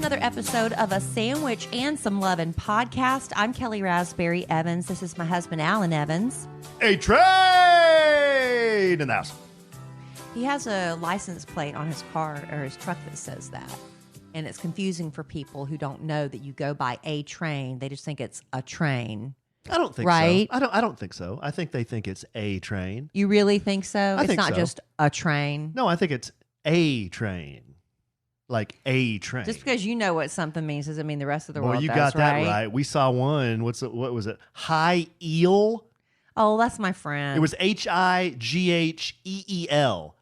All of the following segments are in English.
another episode of A Sandwich and Some Lovin' podcast. I'm Kelly Raspberry Evans. This is my husband, Alan Evans. A trade in the house. He has a license plate on his car or his truck that says that. And it's confusing for people who don't know that you go by a train. They just think it's a train. I don't think right? so. I don't think so. I think they think it's a train. You really think so? It's not so. Just a train? No, I think it's a train. Like a train. Just because you know what something means doesn't mean the rest of the world Well, you does, got that right? right. We saw one. What was it? High eel. Oh, that's my friend. It was Higheel.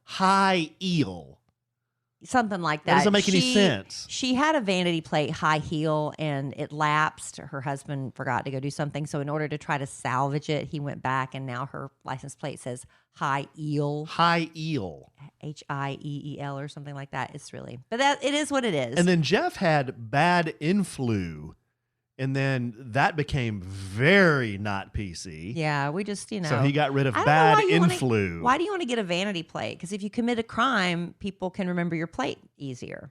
High eel. Something like that. That doesn't make any sense. She had a vanity plate high heel and it lapsed. Her husband forgot to go do something. So in order to try to salvage it, he went back and now her license plate says high eel. High eel. Hieel or something like that. It's really, but that it is what it is. And then Jeff had bad influ. And then that became very not PC. Yeah, we just, So he got rid of bad influ. Why do you want to get a vanity plate? Because if you commit a crime, people can remember your plate easier.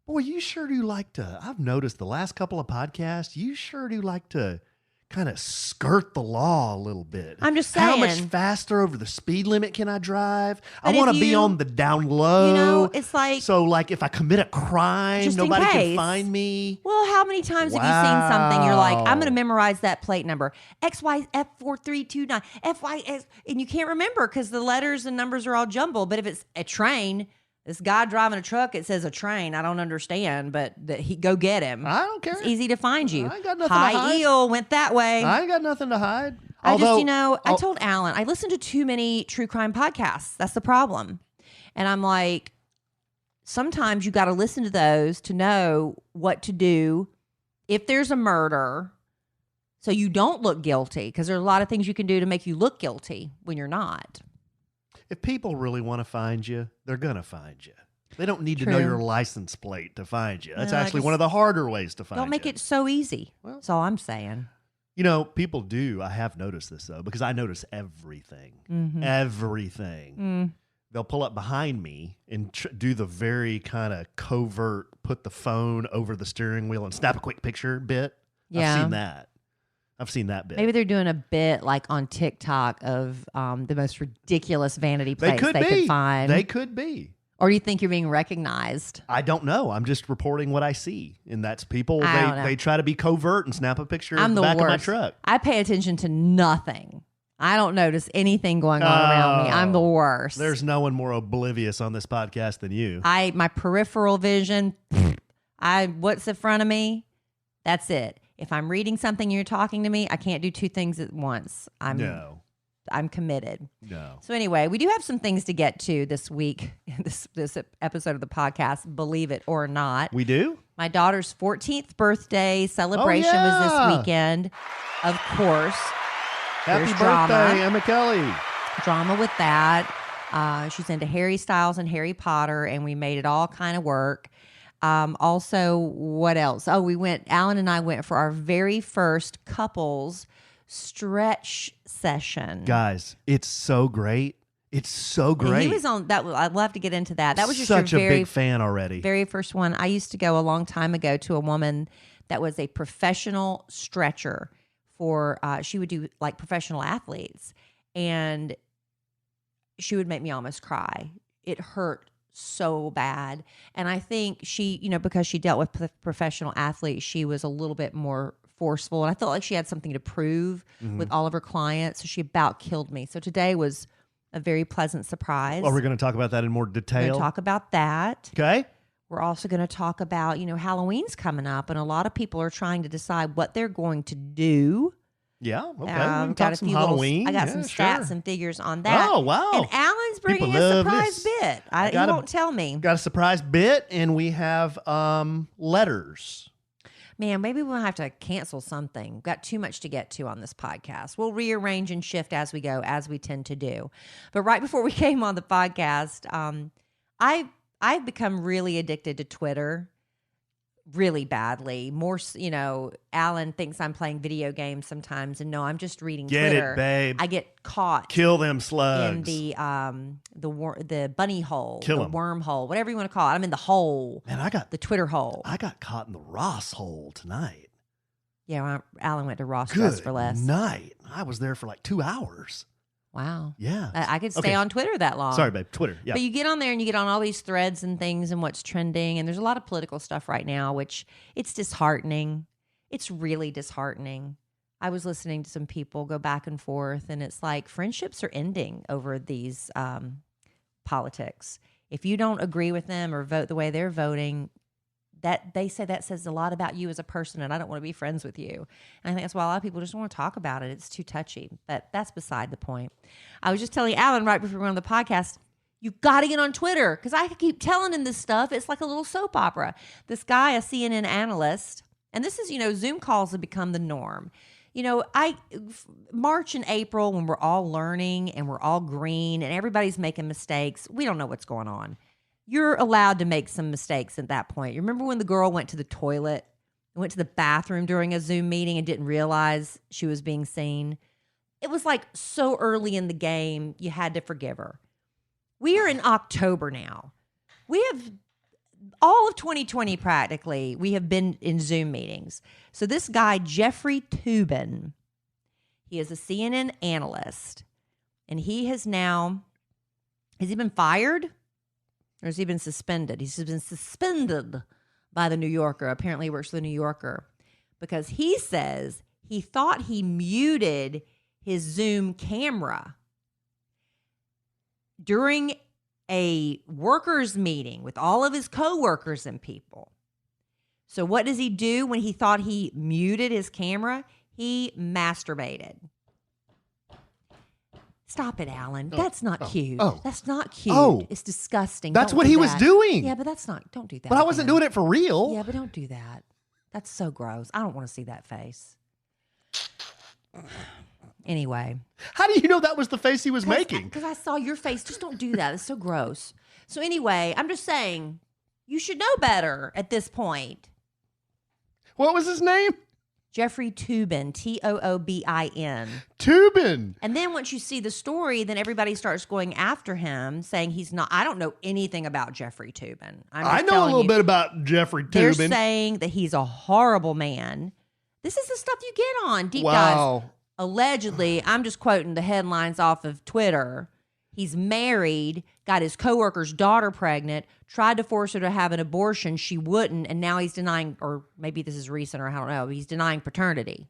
Boy, you sure do like to, I've noticed the last couple of podcasts, you sure do like to kind of skirt the law a little bit. I'm just saying. How much faster over the speed limit can I drive? But I want if to be you- on the down low. You know, it's like, So like if I commit a crime, Just in nobody can case. find me. well, how many times have you seen something you're like, I'm Wow. going to memorize that plate number, XYF4329, FYS, and you can't remember because the letters and numbers are all jumbled. But if it's a train, this guy driving a truck, it says a train. I don't understand, but go get him. I don't care. It's easy to find you. I ain't got nothing to High hide. eel went that way. I ain't got nothing to hide. I Although- told Alan, I listen to too many true crime podcasts. That's the problem. And I'm like, sometimes you got to listen to those to know what to do if there's a murder so you don't look guilty, because there's a lot of things you can do to make you look guilty when you're not. If people really want to find you, they're going to find you. They don't need to True. know your license plate to find you. That's No, I actually just- one of the harder ways to find you. Don't make it so easy. Well- That's all I'm saying. You know, people do. I have noticed this, though, because I notice everything. Mm-hmm. Everything. They'll pull up behind me and do the very kind of covert, put the phone over the steering wheel and snap a quick picture bit. Yeah. I've seen that bit. Maybe they're doing a bit like on TikTok of the most ridiculous vanity They plates could they be. could find. They could be. Or do you think you're being recognized? I don't know. I'm just reporting what I see. And that's people, I don't know. they try to be covert and snap a picture I'm of the the back worst. of my truck. I pay attention to nothing. I don't notice anything going on around me. I'm the worst. There's no one more oblivious on this podcast than you. My peripheral vision, what's in front of me? That's it. If I'm reading something, you're talking to me, I can't do two things at once. I'm committed. No. So anyway, we do have some things to get to this week, this episode of the podcast, believe it or not. We do? My daughter's 14th birthday celebration was this weekend. Of course. Happy There's birthday, drama. Emma Kelly. Drama with that. She's into Harry Styles and Harry Potter, and we made it all kind of work. Also, what else? Oh, Alan and I went for our very first couples stretch session. Guys, it's so great. It's so great. And he was on that. I'd love to get into that. That was just such your a big fan already. very first one. I used to go a long time ago to a woman that was a professional stretcher for, she would do like professional athletes, and she would make me almost cry. It hurt so bad. And I think she, because she dealt with professional athletes, she was a little bit more forceful. And I felt like she had something to prove with all of her clients. So she about killed me. So today was a very pleasant surprise. Well, we're going to talk about that in more We're detail. going to talk about that. Okay. We're also going to talk about, Halloween's coming up, and a lot of people are trying to decide what they're going to do. Yeah. Okay. We can Got talk a some few Halloween. I got Yeah, some stats sure. and figures on that. Oh, wow. And Alan's bringing People a love surprise this. bit. He got a- won't tell me. Got a surprise bit, and we have letters. Man, maybe we'll have to cancel something. We've got too much to get to on this podcast. We'll rearrange and shift as we go, as we tend to do. But right before we came on the podcast, I've become really addicted to Twitter. really badly. More, Alan thinks I'm playing video games sometimes, and no, I'm just reading Get Twitter. it, babe. I get caught. Kill them slugs. In the bunny hole, Kill the 'em. wormhole, whatever you want to call it. I'm in the hole. Man, the Twitter hole. I got caught in the Ross hole tonight. Yeah, Alan went to Ross Dress for Less. Night. I was there for like 2 hours. Wow. Yeah. I could stay on Twitter that long. Sorry, babe. Twitter. Yeah. But you get on there and you get on all these threads and things and what's trending. And there's a lot of political stuff right now, which it's disheartening. It's really disheartening. I was listening to some people go back and forth, and it's like friendships are ending over these politics. If you don't agree with them or vote the way they're voting, that they say that says a lot about you as a person, and I don't want to be friends with you. And I think that's why a lot of people just don't want to talk about it. It's too touchy, but that's beside the point. I was just telling Alan right before we went on the podcast, you got to get on Twitter, because I keep telling him this stuff. It's like a little soap opera. This guy, a CNN analyst, and this is, Zoom calls have become the norm. March and April, when we're all learning and we're all green and everybody's making mistakes, we don't know what's going on. You're allowed to make some mistakes at that point. You remember when the girl went to the toilet, went to the bathroom during a Zoom meeting and didn't realize she was being seen? It was like so early in the game, you had to forgive her. We are in October now. We have all of 2020 practically, we have been in Zoom meetings. So this guy, Jeffrey Toobin, he is a CNN analyst, and has he been fired? Or has he been suspended? He's been suspended by the New Yorker. Apparently he works for the New Yorker, because he says he thought he muted his Zoom camera during a workers' meeting with all of his coworkers and people. So what does he do when he thought he muted his camera? He masturbated. Stop it, Alan. That's not cute. That's not cute. It's disgusting. That's what he was doing. Yeah, but that's not. Don't do that. But I wasn't doing it for real. Yeah, but don't do that. That's so gross. I don't want to see that face. Anyway. How do you know that was the face he was making? Because I saw your face. Just don't do that. It's so gross. So anyway, I'm just saying, you should know better at this point. What was his name? Jeffrey Toobin, Toobin. Toobin. And then once you see the story, then everybody starts going after him, saying he's not. I don't know anything about Jeffrey Toobin. I know a little bit about Jeffrey Toobin. They're saying that he's a horrible man. This is the stuff you get on deep dives. Allegedly, I'm just quoting the headlines off of Twitter. He's married, got his coworker's daughter pregnant, tried to force her to have an abortion. She wouldn't, and now he's denying, or maybe this is recent, or I don't know, he's denying paternity.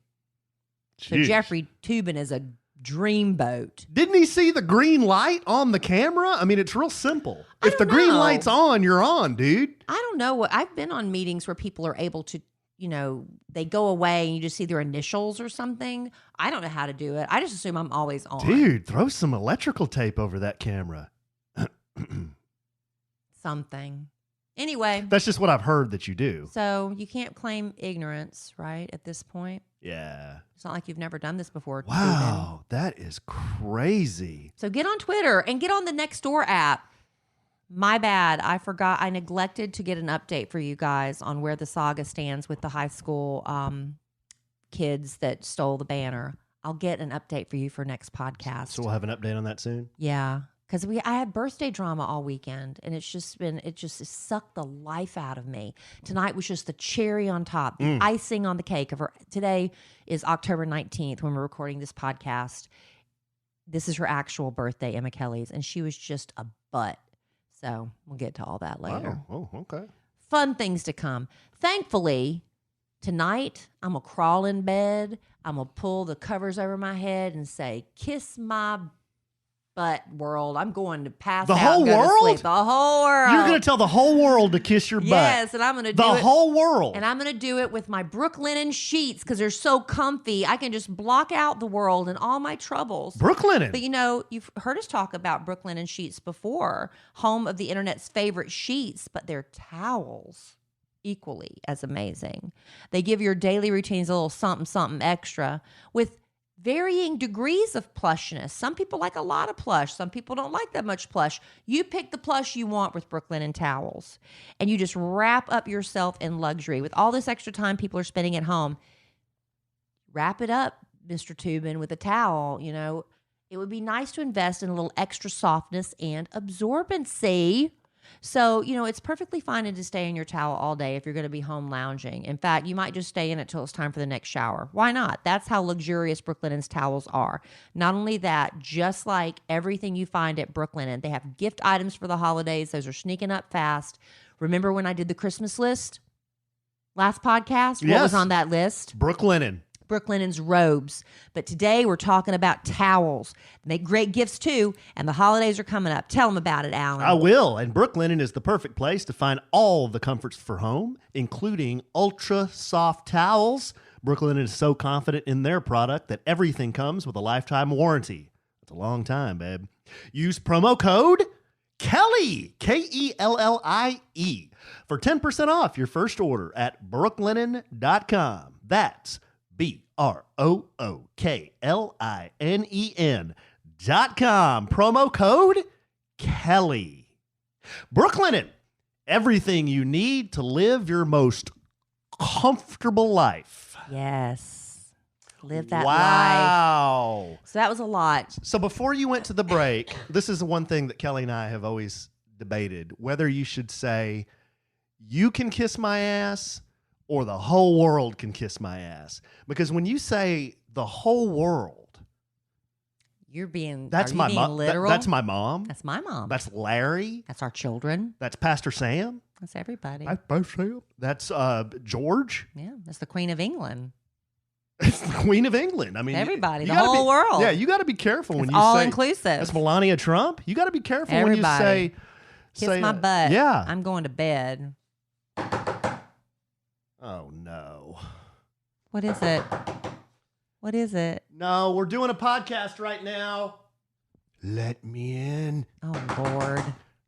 Jeez. So Jeffrey Toobin is a dreamboat. Didn't he see the green light on the camera? I mean, it's real simple. If the green light's on, you're on, dude. I don't know. I've been on meetings where people are able to, they go away and you just see their initials or something. I don't know how to do it. I just assume I'm always on. Dude, throw some electrical tape over that camera. Something. Anyway. That's just what I've heard that you do. So you can't claim ignorance, right, at this point? Yeah. It's not like you've never done this before. Wow, that is crazy. So get on Twitter and get on the Nextdoor app. My bad. I forgot. I neglected to get an update for you guys on where the saga stands with the high school kids that stole the banner. I'll get an update for you for next podcast. So we'll have an update on that soon? Yeah. Because I had birthday drama all weekend, and it just sucked the life out of me. Tonight was just the cherry on top, the icing on the cake. Today is October 19th when we're recording this podcast. This is her actual birthday, Emma Kelly's, and she was just a butt. So we'll get to all that later. Oh, okay. Fun things to come. Thankfully, tonight I'm going to crawl in bed. I'm going to pull the covers over my head and say, kiss my butt, world. I'm going to pass the out whole and go world? to sleep. The whole world. You're going to tell the whole world to kiss your butt. Yes, and I'm going to do it. The whole world. And I'm going to do it with my Brooklinen sheets because they're so comfy. I can just block out the world and all my troubles. Brooklinen. But you've heard us talk about Brooklinen sheets before, home of the internet's favorite sheets, but they're towels. Equally as amazing. They give your daily routines a little something, something extra with varying degrees of plushness. Some people like a lot of plush. Some people don't like that much plush. You pick the plush you want with Brooklinen towels, and you just wrap up yourself in luxury. With all this extra time people are spending at home, wrap it up, Mr. Tubin, with a towel. You know, it would be nice to invest in a little extra softness and absorbency. So, you know, it's perfectly fine to stay in your towel all day if you're going to be home lounging. In fact, you might just stay in it till it's time for the next shower. Why not? That's how luxurious Brooklinen's towels are. Not only that, just like everything you find at Brooklinen, they have gift items for the holidays. Those are sneaking up fast. Remember when I did the Christmas list last podcast? What was on that list? Brooklinen. Brooklinen's robes. But today we're talking about towels. Make great gifts too, and the holidays are coming up. Tell them about it, Alan. I will. And Brooklinen is the perfect place to find all the comforts for home, including ultra soft towels. Brooklinen is so confident in their product that everything comes with a lifetime warranty. That's a long time, babe. Use promo code Kellie, Kellie, for 10% off your first order at brooklinen.com. That's BROOKLINEN.com. Promo code Kellie. Brooklinen, everything you need to live your most comfortable life. Yes. Live that life. Wow. So that was a lot. So before you went to the break, this is one thing that Kellie and I have always debated, whether you should say, you can kiss my ass, or the whole world can kiss my ass. Because when you say the whole world, you're being that's my mom. Literal? That's my mom. That's my mom. That's Larry. That's our children. That's Pastor Sam. That's everybody. That's Pastor Sam. That's George. Yeah, that's the Queen of England. It's the Queen of England. I mean, everybody, the whole world. Yeah, you got to be careful when you all say inclusive. That's Melania Trump. You got to be careful everybody. when you kiss my butt. Yeah, I'm going to bed. Oh, no. What is it? What is it? No, we're doing a podcast right now. Let me in. Oh, Lord.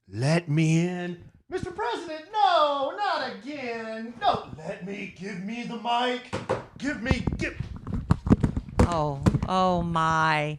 Let me in. Mr. President, no, not again. No, give me the mic. Give. Oh, my.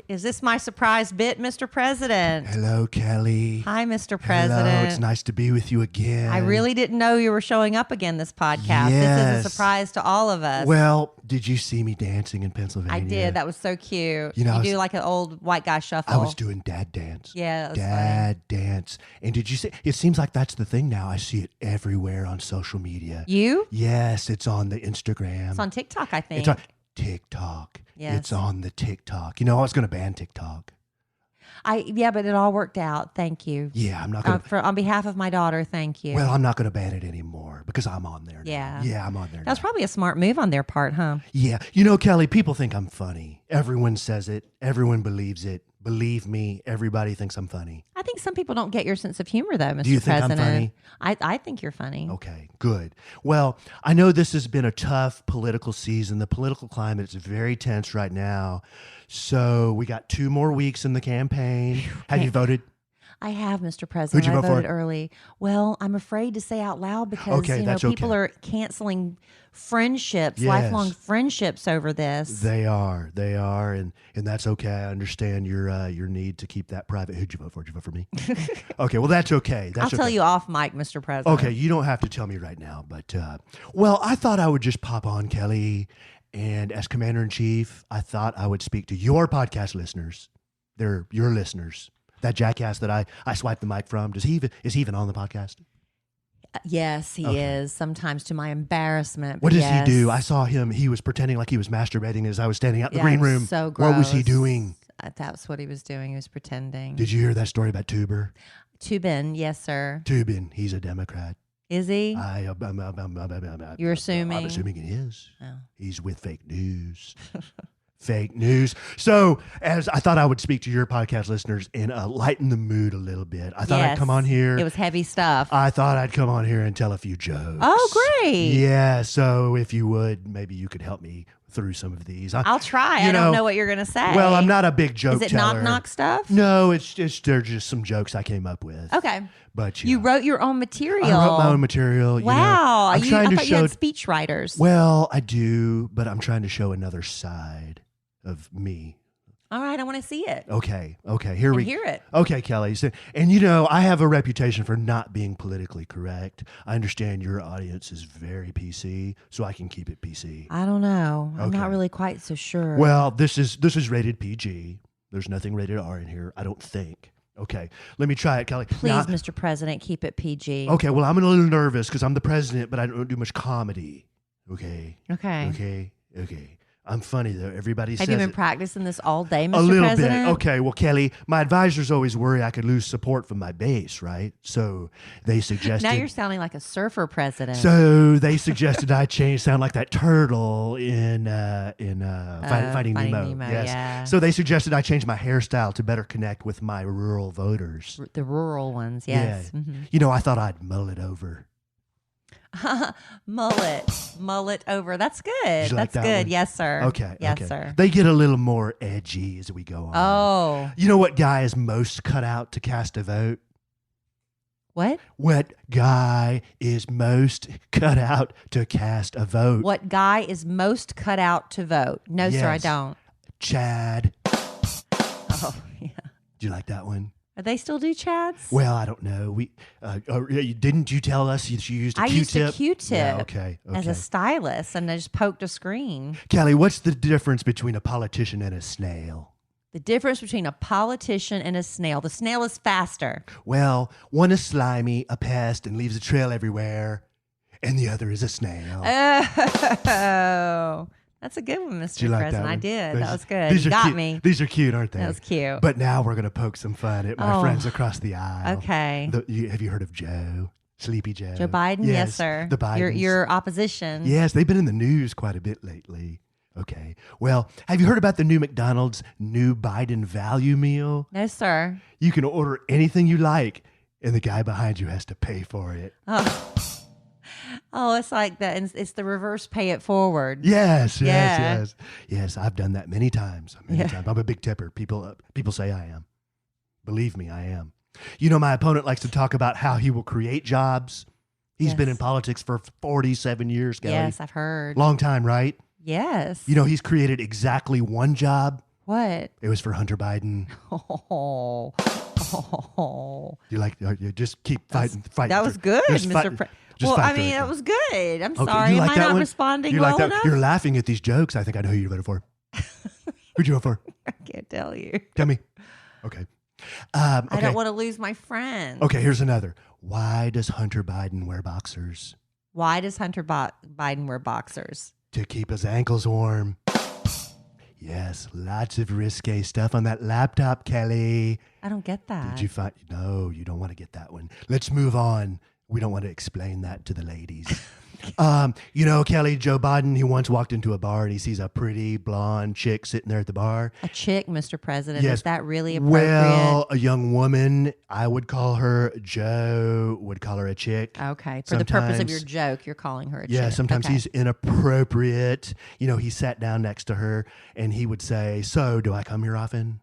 Is this my surprise bit, Mr. President? Hello, Kellie. Hi, Mr. President. Hello, it's nice to be with you again. I really didn't know you were showing up again this podcast. Yes. This is a surprise to all of us. Well, did you see me dancing in Pennsylvania? I did. That was so cute. You know, you do like an old white guy shuffle. I was doing dad dance. Yeah, that was dad dance. And did you see? It seems like that's the thing now. I see it everywhere on social media. You? Yes, it's on the Instagram. It's on TikTok, I think. It's on TikTok. Yes. It's on the TikTok. You know, I was going to ban TikTok. Yeah, but it all worked out. Thank you. Yeah, I'm not going to. On behalf of my daughter, thank you. Well, I'm not going to ban it anymore because I'm on there now. Yeah. Yeah, I'm on there That was probably a smart move on their part, huh? Yeah. You know, Kellie, people think I'm funny. Everyone says it. Everyone believes it. Believe me, everybody thinks I'm funny. I think some people don't get your sense of humor, though, Mr. President. Do you think I'm funny? I think you're funny. Okay, good. Well, I know this has been a tough political season. The political climate is very tense right now. So we got 2 more weeks in the campaign. Have you voted? I have, Mr. President. Who'd you vote for? I voted early. Well, I'm afraid to say out loud because people are canceling friendships, lifelong friendships over this. They are, and that's okay. I understand your need to keep that private. Who'd you vote for? Did you vote for me? Okay, well that's okay. I'll tell you off mic, Mr. President. Okay, you don't have to tell me right now, but well, I thought I would just pop on, Kellie, and as Commander-in-Chief, I thought I would speak to your podcast listeners. They're your listeners. That jackass that I swiped the mic from, is he even on the podcast? Yes, he is. Sometimes to my embarrassment. What does he do? I saw him. He was pretending like he was masturbating as I was standing out in the green room. So gross. What was he doing? That's what he was doing. He was pretending. Did you hear that story about Tuber? Tubin, yes, sir. Tubin, he's a Democrat. Is he? You're assuming? I'm assuming he is. Oh. He's with fake news. Fake news. So, as I thought I would speak to your podcast listeners and lighten the mood a little bit. I thought I'd come on here. It was heavy stuff. I thought I'd come on here and tell a few jokes. Oh, great. Yeah. So, if you would, maybe you could help me through some of these. I'll try. I don't know what you're going to say. Well, I'm not a big joke teller. Is it knock-knock stuff? No, they're just some jokes I came up with. Okay. But you wrote your own material. I wrote my own material. Wow. I'm trying to show. You had speech writers. Well, I do, but I'm trying to show another side. of me. All right, I want to see it. Okay. Here we hear it. Okay, Kelly. So, and you know, I have a reputation for not being politically correct. I understand your audience is very PC, so I can keep it PC. I don't know. I'm Okay. not really quite so sure. Well, this is rated PG. There's nothing rated R in here, I don't think. Okay, let me try it, Kelly. Please, Now, Mr. President, keep it PG. okay, well, I'm a little nervous because I'm the president, but I don't do much comedy. Okay. Okay. I'm funny though. Everybody says Have you been it. practicing this all day, Mr. A little President? bit. Okay. Well, Kelly, my advisors always worry I could lose support from my base, right? So they suggested. Now you're sounding like a surfer president. So they suggested I sound like that turtle in Finding Nemo. Yes. Yeah. So they suggested I change my hairstyle to better connect with my rural voters. The rural ones, yes. Yeah. Mm-hmm. You know, I thought I'd mull it over. mullet over. That's good. Did you like That's that good. one? Yes, sir. Okay. Yes, okay. sir. They get a little more edgy as we go on. Oh, You know what guy is most cut out to cast a vote? what? What guy is most cut out to cast a vote? What guy is most cut out to vote? No, sir, I Yes. don't. Chad. Oh, yeah. Do you like that one? Are they still do Chads? Well, I don't know. Didn't you tell us you used a I Q-tip? used a Q-tip Yeah, okay. as a stylist, and I just poked a screen. Kelly, what's the difference between a politician and a snail? The difference between a politician and a snail. The snail is faster. Well, one is slimy, a pest, and leaves a trail everywhere, and the other is a snail. Oh, that's a good one, Mr. Did you like President. that I one? did. These- That was good. These You are got cute. me. These are cute, aren't they? That was cute. But now we're going to poke some fun at my Oh. friends across the aisle. Okay. Have you heard of Joe? Sleepy Joe? Joe Biden? Yes, sir. The Bidens. Your opposition. Yes, they've been in the news quite a bit lately. Okay. Well, have you heard about the new McDonald's new Biden value meal? No, sir. You can order anything you like, and the guy behind you has to pay for it. Oh, it's like that. It's the reverse pay it forward. Yes. Yeah. Yes, I've done that many times. I'm a big tipper. People say I am. Believe me, I am. You know, my opponent likes to talk about how he will create jobs. He's been in politics for 47 years, Kelly. Yes, I've heard. Long time, right? Yes. You know, he's created exactly one job. What? It was for Hunter Biden. Oh. You just keep fighting. That was good, Mr. President. Well, I mean, that was good. I'm sorry. you like Am I that not one? responding You well like that? enough? You're laughing at these jokes. I think I know who you voted for. Who'd you vote for? I can't tell you. Tell me. Okay. I don't want to lose my friend. Okay, here's another. Why does Hunter Biden wear boxers? Why does Hunter Biden wear boxers? To keep his ankles warm. Yes, lots of risque stuff on that laptop, Kelly. I don't get that. Did you find? No, you don't want to get that one. Let's move on. We don't want to explain that to the ladies. You know, Kelly, Joe Biden, he once walked into a bar and he sees a pretty blonde chick sitting there at the bar. A chick, Mr. President. Yes. Is that really appropriate? Well, a young woman, I would call her. Joe would call her a chick. Okay. For the purpose of Sometimes- your joke, you're calling her a chick. Yeah, sometimes Okay. he's inappropriate. You know, he sat down next to her and he would say, "So, do I come here often?"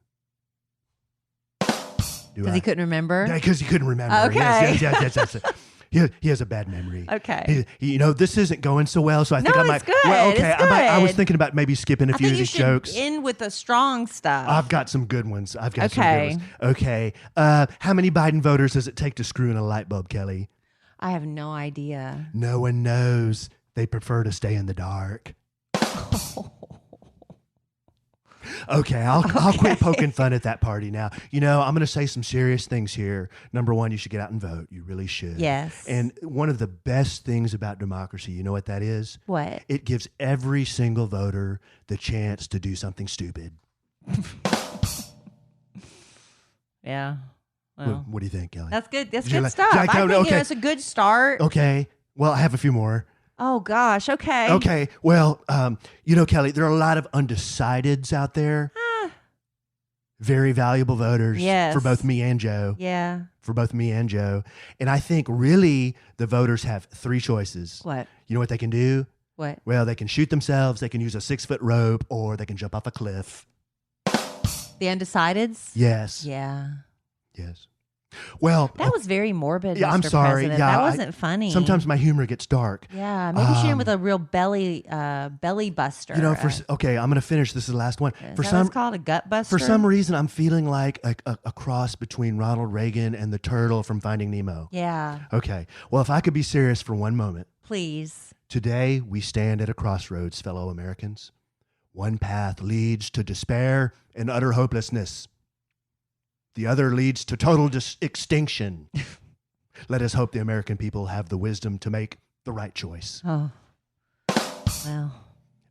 Because he couldn't remember? Because he couldn't remember. Okay. Yes. He has a bad memory. Okay. You know, this isn't going so well, so I think No, I might. it's good. Well, okay, It's I was good. thinking about maybe skipping a I few think of you these should jokes. end with the strong stuff. I've got some good ones. Okay. Okay. How many Biden voters does it take to screw in a light bulb, Kelly? I have no idea. No one knows. They prefer to stay in the dark. Okay, I'll quit poking fun at that party now. You know, I'm going to say some serious things here. Number one, you should get out and vote. You really should. Yes. And one of the best things about democracy, you know what that is? What? It gives every single voter the chance to do something stupid. Yeah. Well, What do you think, Kelly? that's good. That's Did you good like- stuff. did I I think count- okay. it's a good start. Okay. Well, I have a few more. Oh, gosh. Okay. Okay. Well, you know, Kelly, there are a lot of undecideds out there. Very valuable voters Yes. for both me and Joe. Yeah. For both me and Joe. And I think really the voters have three choices. What? You know what they can do? What? Well, they can shoot themselves, they can use a 6-foot rope, or they can jump off a cliff. The undecideds? Yes. Yeah. Yes. Well, That was very morbid, yeah, Mr. I'm sorry. President. Yeah, that wasn't funny. Sometimes my humor gets dark. Yeah, maybe shoot him with a real belly buster. You know, okay, I'm going to finish. This is the last one. Is that what it's called? A gut buster? For some reason, I'm feeling like a cross between Ronald Reagan and the turtle from Finding Nemo. Yeah. Okay. Well, if I could be serious for one moment. Please. Today, we stand at a crossroads, fellow Americans. One path leads to despair and utter hopelessness. The other leads to total extinction. Let us hope the American people have the wisdom to make the right choice. Oh. Well.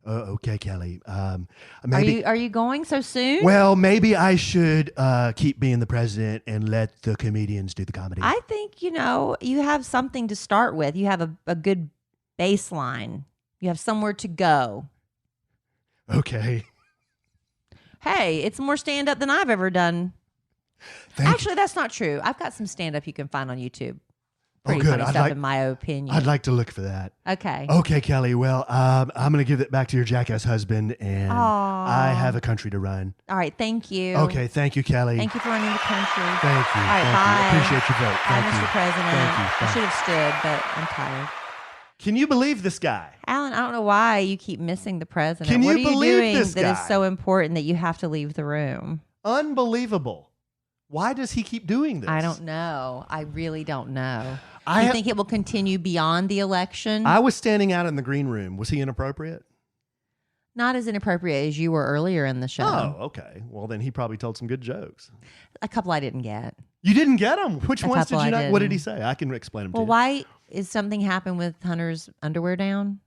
Okay, Kelly. Are you going so soon? Well, maybe I should keep being the president and let the comedians do the comedy. I think, you have something to start with. You have a good baseline. You have somewhere to go. Okay. Hey, it's more stand-up than I've ever done. Actually, that's not true. I've got some stand-up you can find on YouTube. Pretty funny stuff, in my opinion. I'd like to look for that. Okay. Okay, Kelly. Well, I'm going to give it back to your jackass husband, and I have a country to run. All right. Thank you. Okay. Thank you, Kelly. Thank you for running the country. Thank you. All right. Thank bye. You. Appreciate your vote. Bye, Thank you. Mr. President. Thank you. I should have stood, but I'm tired. Can you believe this guy? Alan, I don't know why you keep missing the president. Can you what are you believe doing this that guy? is so important that you have to leave the room? Unbelievable. Why does he keep doing this? I don't know. I really don't know. Do you think it will continue beyond the election? I was standing out in the green room. Was he inappropriate? Not as inappropriate as you were earlier in the show. Oh, okay. Well, then he probably told some good jokes. A couple I didn't get. You didn't get them? Which ones did you not? Didn't. What did he say? I can explain them to you. Well, why is something happen with Hunter's underwear down?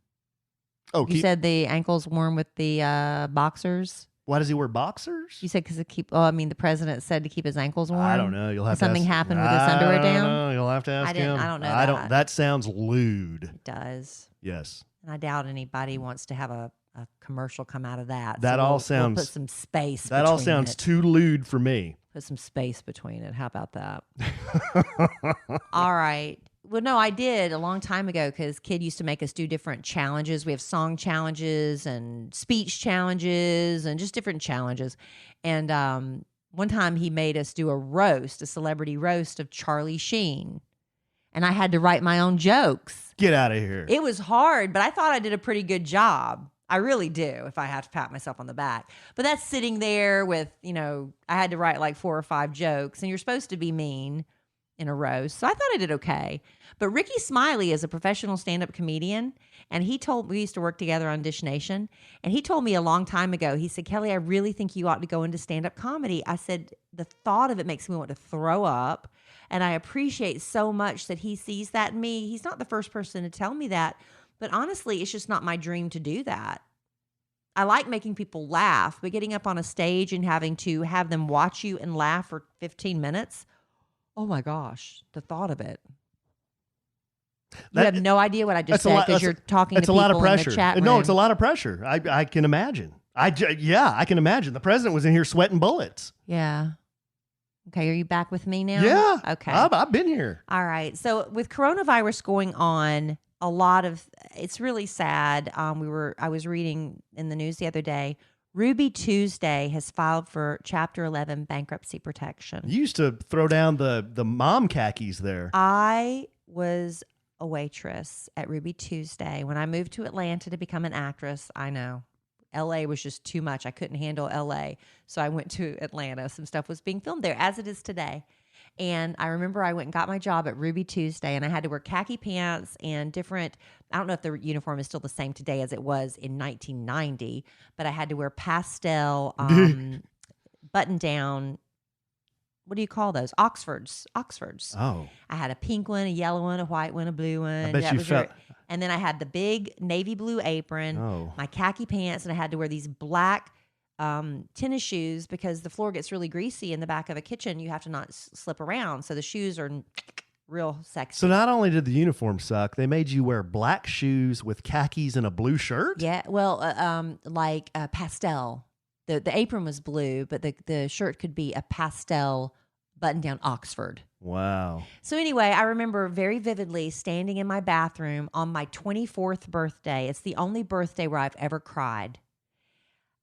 Oh, you said the ankle's warm with the boxers. Why does he wear boxers? You said because the president said to keep his ankles warm. I don't know. You'll have something to ask, happened with his underwear down. No, you'll have to ask him. I don't know. That. That sounds lewd. It does. Yes. And I doubt anybody wants to have a commercial come out of that. That all sounds. We'll put some space. That all sounds too lewd for me. Put some space between it. How about that? All right. Well, no, I did a long time ago because Kid used to make us do different challenges. We have song challenges and speech challenges and just different challenges. And one time he made us do a celebrity roast of Charlie Sheen. And I had to write my own jokes. Get out of here. It was hard, but I thought I did a pretty good job. I really do, if I have to pat myself on the back. But that's sitting there with, I had to write like 4 or 5 jokes, and you're supposed to be mean in a roast. So I thought I did okay. But Ricky Smiley is a professional stand-up comedian, and we used to work together on Dish Nation, and he told me a long time ago, he said, Kelly, I really think you ought to go into stand-up comedy. I said, the thought of it makes me want to throw up, and I appreciate so much that he sees that in me. He's not the first person to tell me that, but honestly, it's just not my dream to do that. I like making people laugh, but getting up on a stage and having to have them watch you and laugh for 15 minutes, oh my gosh, the thought of it. You have no idea what I just said because you're talking to people in the chat room. No, it's a lot of pressure. I can imagine. I can imagine. The president was in here sweating bullets. Yeah. Okay, are you back with me now? Yeah. Okay. I've been here. All right. So with coronavirus going on, it's really sad. I was reading in the news the other day, Ruby Tuesday has filed for Chapter 11 bankruptcy protection. You used to throw down the mom khakis there. I was a waitress at Ruby Tuesday. When I moved to Atlanta to become an actress, I know. LA was just too much. I couldn't handle LA. So I went to Atlanta. Some stuff was being filmed there, as it is today. And I remember I went and got my job at Ruby Tuesday, and I had to wear khaki pants and different, I don't know if the uniform is still the same today as it was in 1990, but I had to wear pastel button-down, what do you call those? Oxfords. Oh. I had a pink one, a yellow one, a white one, a blue one. I bet you felt... And then I had the big navy blue apron, my khaki pants, and I had to wear these black tennis shoes because the floor gets really greasy in the back of a kitchen. You have to not slip around. So the shoes are real sexy. So not only did the uniform suck, they made you wear black shoes with khakis and a blue shirt? Yeah. Well, like pastel. The apron was blue, but the shirt could be a pastel button-down Oxford. Wow. So anyway, I remember very vividly standing in my bathroom on my 24th birthday. It's the only birthday where I've ever cried.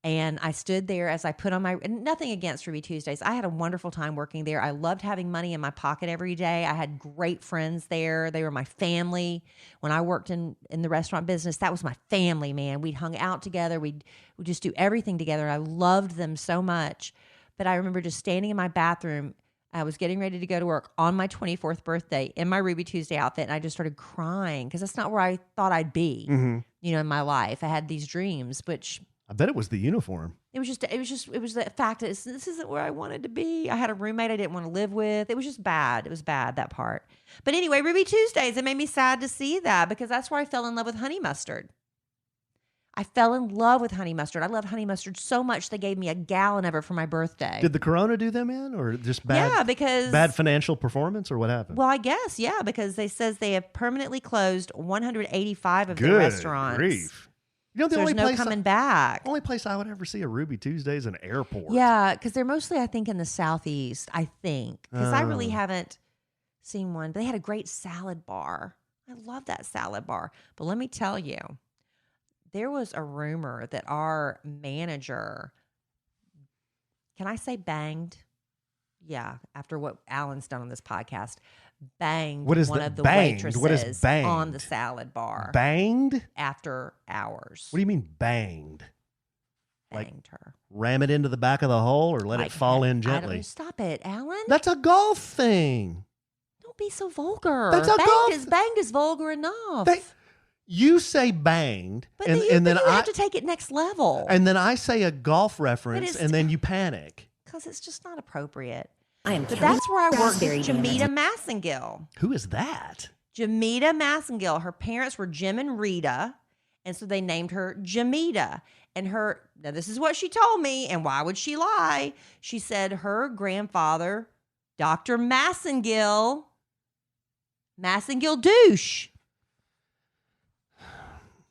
And I stood there as I put on my, and nothing against Ruby Tuesdays. I had a wonderful time working there. I loved having money in my pocket every day. I had great friends there. They were my family. When I worked in the restaurant business, that was my family, man. We'd hung out together. We'd just do everything together. I loved them so much. But I remember just standing in my bathroom. I was getting ready to go to work on my 24th birthday in my Ruby Tuesday outfit. And I just started crying because that's not where I thought I'd be, in my life. I had these dreams, which... I bet it was the uniform. It was the fact that this isn't where I wanted to be. I had a roommate I didn't want to live with. It was just bad. It was bad, that part. But anyway, Ruby Tuesdays, it made me sad to see that because that's where I fell in love with honey mustard. I fell in love with honey mustard. I love honey mustard so much they gave me a gallon of it for my birthday. Did the corona do them in or just bad? Yeah, because... Bad financial performance or what happened? Well, I guess, yeah, because they says they have permanently closed 185 of their restaurants. Good grief. You know, So there's no coming back. Only place I would ever see a Ruby Tuesday is an airport. Yeah, because they're mostly, I think, in the Southeast, I think. Because I really haven't seen one. But they had a great salad bar. I love that salad bar. But let me tell you, there was a rumor that our manager, can I say banged? Yeah, after what Alan's done on this podcast, banged one of the waitresses What is banged? On the salad bar. Banged? After hours. What do you mean banged? Banged her. Ram it into the back of the hole or let it fall in gently? Stop it, Alan. That's a golf thing. Don't be so vulgar. That's a golf. Banged is vulgar enough. You say banged, but and then you have to take it next level. And then I say a golf reference, and then you panic. Because it's just not appropriate. But that's where I worked with Jamita Massengill. Who is that? Jamita Massengill. Her parents were Jim and Rita, and so they named her Jamita. And now this is what she told me, and why would she lie? She said her grandfather, Dr. Massengill douche.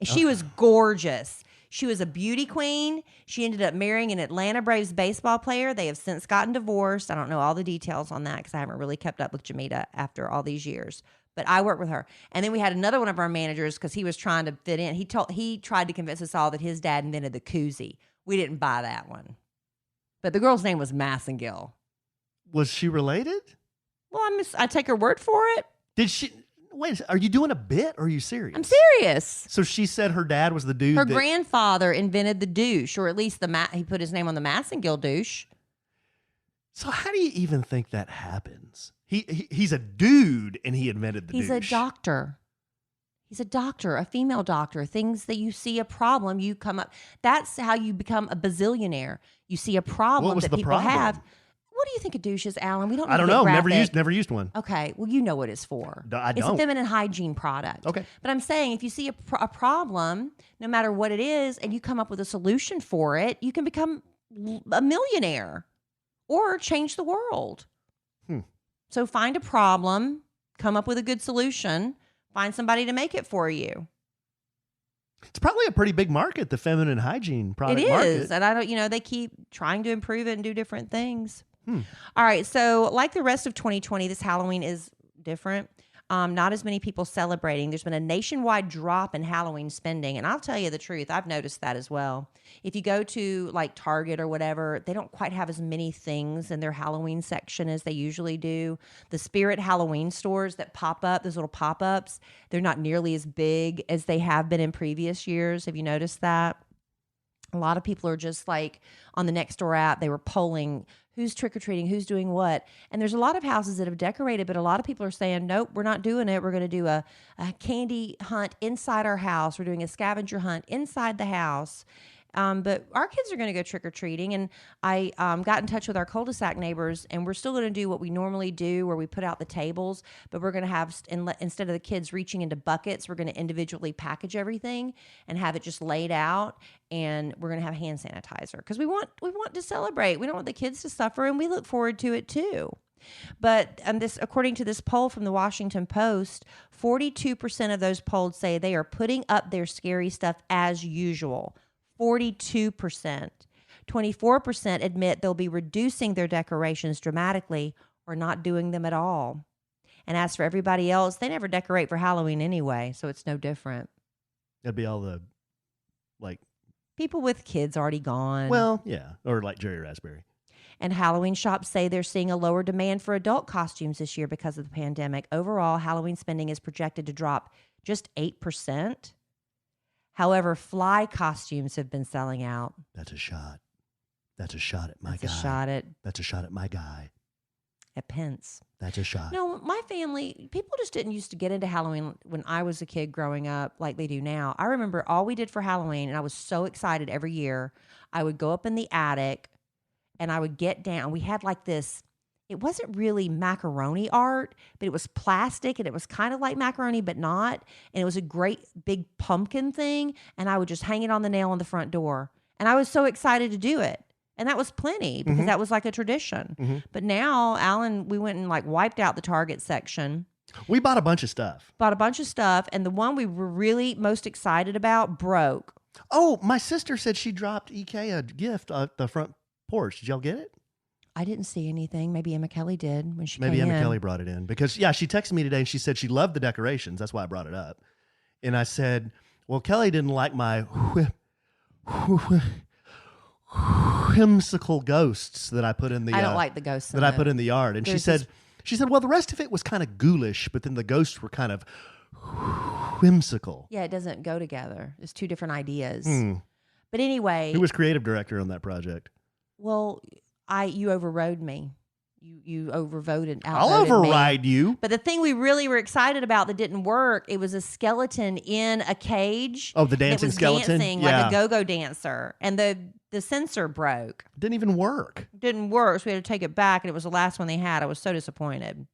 She was gorgeous. She was a beauty queen. She ended up marrying an Atlanta Braves baseball player. They have since gotten divorced. I don't know all the details on that because I haven't really kept up with Jamita after all these years. But I worked with her. And then we had another one of our managers because he was trying to fit in. He tried to convince us all that his dad invented the koozie. We didn't buy that one. But the girl's name was Massengill. Was she related? Well, I take her word for it. Did she... Wait, are you doing a bit or are you serious? I'm serious. So she said her dad was the dude. Her grandfather invented the douche, or at least he put his name on the Massengill douche. So how do you even think that happens? He's a dude and he invented the douche. He's a doctor. He's a doctor, a female doctor. Things that you see a problem, you come up. That's how you become a bazillionaire. You see a problem that people have. What do you think a douche is, Alan? We don't. I don't know. Never used one. Okay. Well, you know what it's for. I don't. It's a feminine hygiene product. Okay. But I'm saying if you see a problem, no matter what it is, and you come up with a solution for it, you can become a millionaire or change the world. So find a problem, come up with a good solution, find somebody to make it for you. It's probably a pretty big market, the feminine hygiene product market. It is. And I don't, they keep trying to improve it and do different things. All right. So like the rest of 2020, this Halloween is different. Not as many people celebrating. There's been a nationwide drop in Halloween spending. And I'll tell you the truth, I've noticed that as well. If you go to like Target or whatever, they don't quite have as many things in their Halloween section as they usually do. The Spirit Halloween stores that pop up, those little pop-ups, they're not nearly as big as they have been in previous years. Have you noticed that? A lot of people are just like on the Nextdoor app, they were polling who's trick-or-treating, who's doing what. And there's a lot of houses that have decorated, but a lot of people are saying, nope, we're not doing it. We're going to do a candy hunt inside our house. We're doing a scavenger hunt inside the house. But our kids are going to go trick-or-treating. And I got in touch with our cul-de-sac neighbors, and we're still going to do what we normally do where we put out the tables, but we're going to have, instead of the kids reaching into buckets, we're going to individually package everything and have it just laid out. And we're going to have hand sanitizer because we want to celebrate. We don't want the kids to suffer, and we look forward to it too. But according to this poll from the Washington Post, 42% of those polled say they are putting up their scary stuff as usual. 42%. 24% admit they'll be reducing their decorations dramatically or not doing them at all. And as for everybody else, they never decorate for Halloween anyway, so it's no different. That'd be all the People with kids already gone. Well, yeah. Or like Jerry Raspberry. And Halloween shops say they're seeing a lower demand for adult costumes this year because of the pandemic. Overall, Halloween spending is projected to drop just 8%. However, fly costumes have been selling out. That's a shot. That's a shot at my guy. That's a shot at... That's a shot at my guy. At Pence. That's a shot. No, my family, people just didn't used to get into Halloween when I was a kid growing up like they do now. I remember all we did for Halloween, and I was so excited every year. I would go up in the attic, and I would get down. We had like this, it wasn't really macaroni art, but it was plastic, and it was kind of like macaroni, but not. And it was a great big pumpkin thing, and I would just hang it on the nail on the front door. And I was so excited to do it. And that was plenty because that was like a tradition. But now, Alan, we went and like wiped out the Target section. We bought a bunch of stuff. And the one we were really most excited about broke. Oh, my sister said she dropped EK a gift at the front porch. Did y'all get it? I didn't see anything. Maybe Emma Kelly did when she Maybe came Emma in. Kelly brought it in because, yeah, she texted me today and she said she loved the decorations. That's why I brought it up. And I said, well, Kelly didn't like my whimsical ghosts that I put in the. I don't like the ghosts that I put in the yard. And she said, well, the rest of it was kind of ghoulish, but then the ghosts were kind of whimsical. Yeah, it doesn't go together. It's two different ideas. But anyway, who was creative director on that project? Well, you overrode me. You overvoted. I'll override me. you. But the thing we really were excited about that didn't work, it was a skeleton in a cage. Oh, the dancing skeleton? Dancing like a go-go dancer. And the sensor broke. Didn't even work. Didn't work, so we had to take it back, and it was the last one they had. I was so disappointed.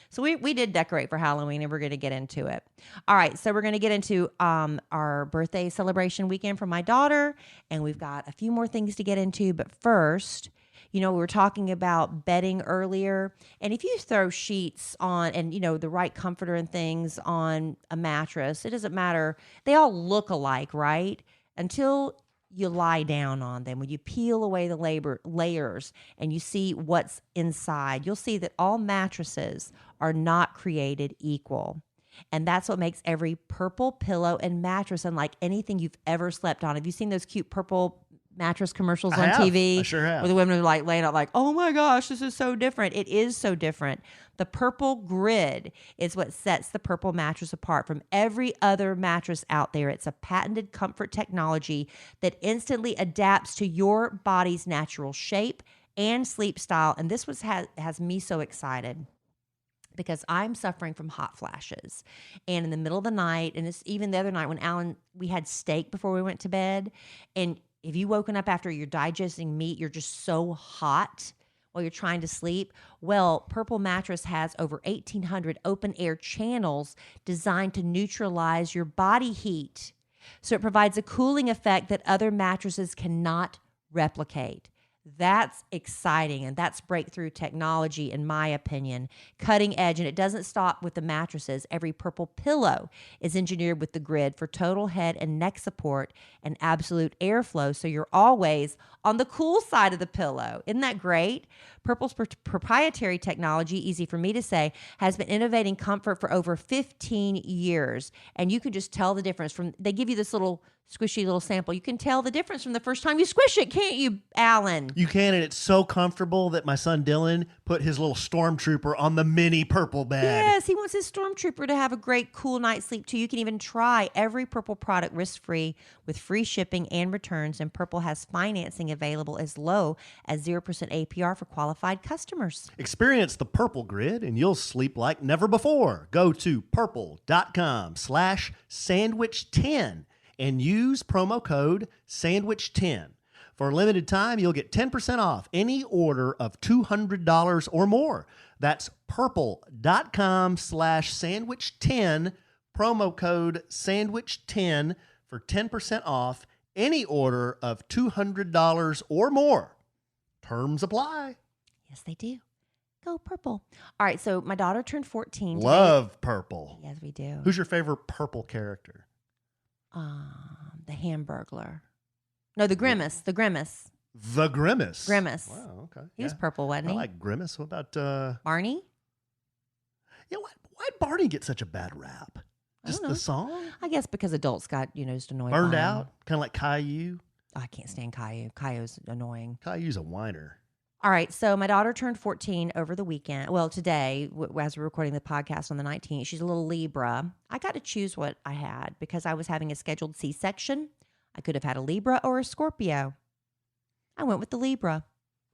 So we did decorate for Halloween, and we're going to get into it. All right, so we're going to get into our birthday celebration weekend for my daughter, and we've got a few more things to get into. But first, we were talking about bedding earlier, and if you throw sheets on and, the right comforter and things on a mattress, it doesn't matter. They all look alike, right? Until you lie down on them. When you peel away the layers and you see what's inside, you'll see that all mattresses are not created equal. And that's what makes every purple pillow and mattress unlike anything you've ever slept on. Have you seen those cute purple mattress commercials on TV? I sure have. Where the women are like laying out like, oh my gosh, this is so different. It is so different. The purple grid is what sets the purple mattress apart from every other mattress out there. It's a patented comfort technology that instantly adapts to your body's natural shape and sleep style. And this has me so excited, because I'm suffering from hot flashes. And in the middle of the night, and it's even the other night when Alan, we had steak before we went to bed. And if you woken up after you're digesting meat, you're just so hot while you're trying to sleep. Well, Purple Mattress has over 1,800 open air channels designed to neutralize your body heat. So it provides a cooling effect that other mattresses cannot replicate. That's exciting, and that's breakthrough technology, in my opinion. Cutting edge, and it doesn't stop with the mattresses. Every purple pillow is engineered with the grid for total head and neck support and absolute airflow, so you're always on the cool side of the pillow. Isn't that great? Purple's proprietary technology, easy for me to say, has been innovating comfort for over 15 years, and you can just tell the difference from, they give you this little squishy little sample. You can tell the difference from the first time you squish it, can't you, Alan? You can, and it's so comfortable that my son Dylan put his little stormtrooper on the mini purple bed. Yes, he wants his stormtrooper to have a great, cool night's sleep, too. You can even try every Purple product risk-free with free shipping and returns, and Purple has financing available as low as 0% APR for qualified customers. Experience the Purple Grid, and you'll sleep like never before. Go to purple.com/sandwich10 and use promo code sandwich10. For a limited time, you'll get 10% off any order of $200 or more. That's purple.com/sandwich10, promo code sandwich10 for 10% off any order of $200 or more. Terms apply. Yes, they do. Go Purple. All right, so my daughter turned 14 today. Love purple. Yes, we do. Who's your favorite purple character? The Hamburglar. No, the Grimace. The Grimace. The Grimace. Grimace. Wow, okay. He was purple, wasn't I he? like Grimace. What about Barney? Yeah, why'd Barney get such a bad rap? Just the song? I guess because adults got, just annoyed Burned by him. out? Kind of like Caillou? I can't stand Caillou. Caillou's annoying. Caillou's a whiner. All right, so my daughter turned 14 over the weekend. Well, today, as we're recording the podcast on the 19th, she's a little Libra. I got to choose what I had because I was having a scheduled C-section. I could have had a Libra or a Scorpio. I went with the Libra.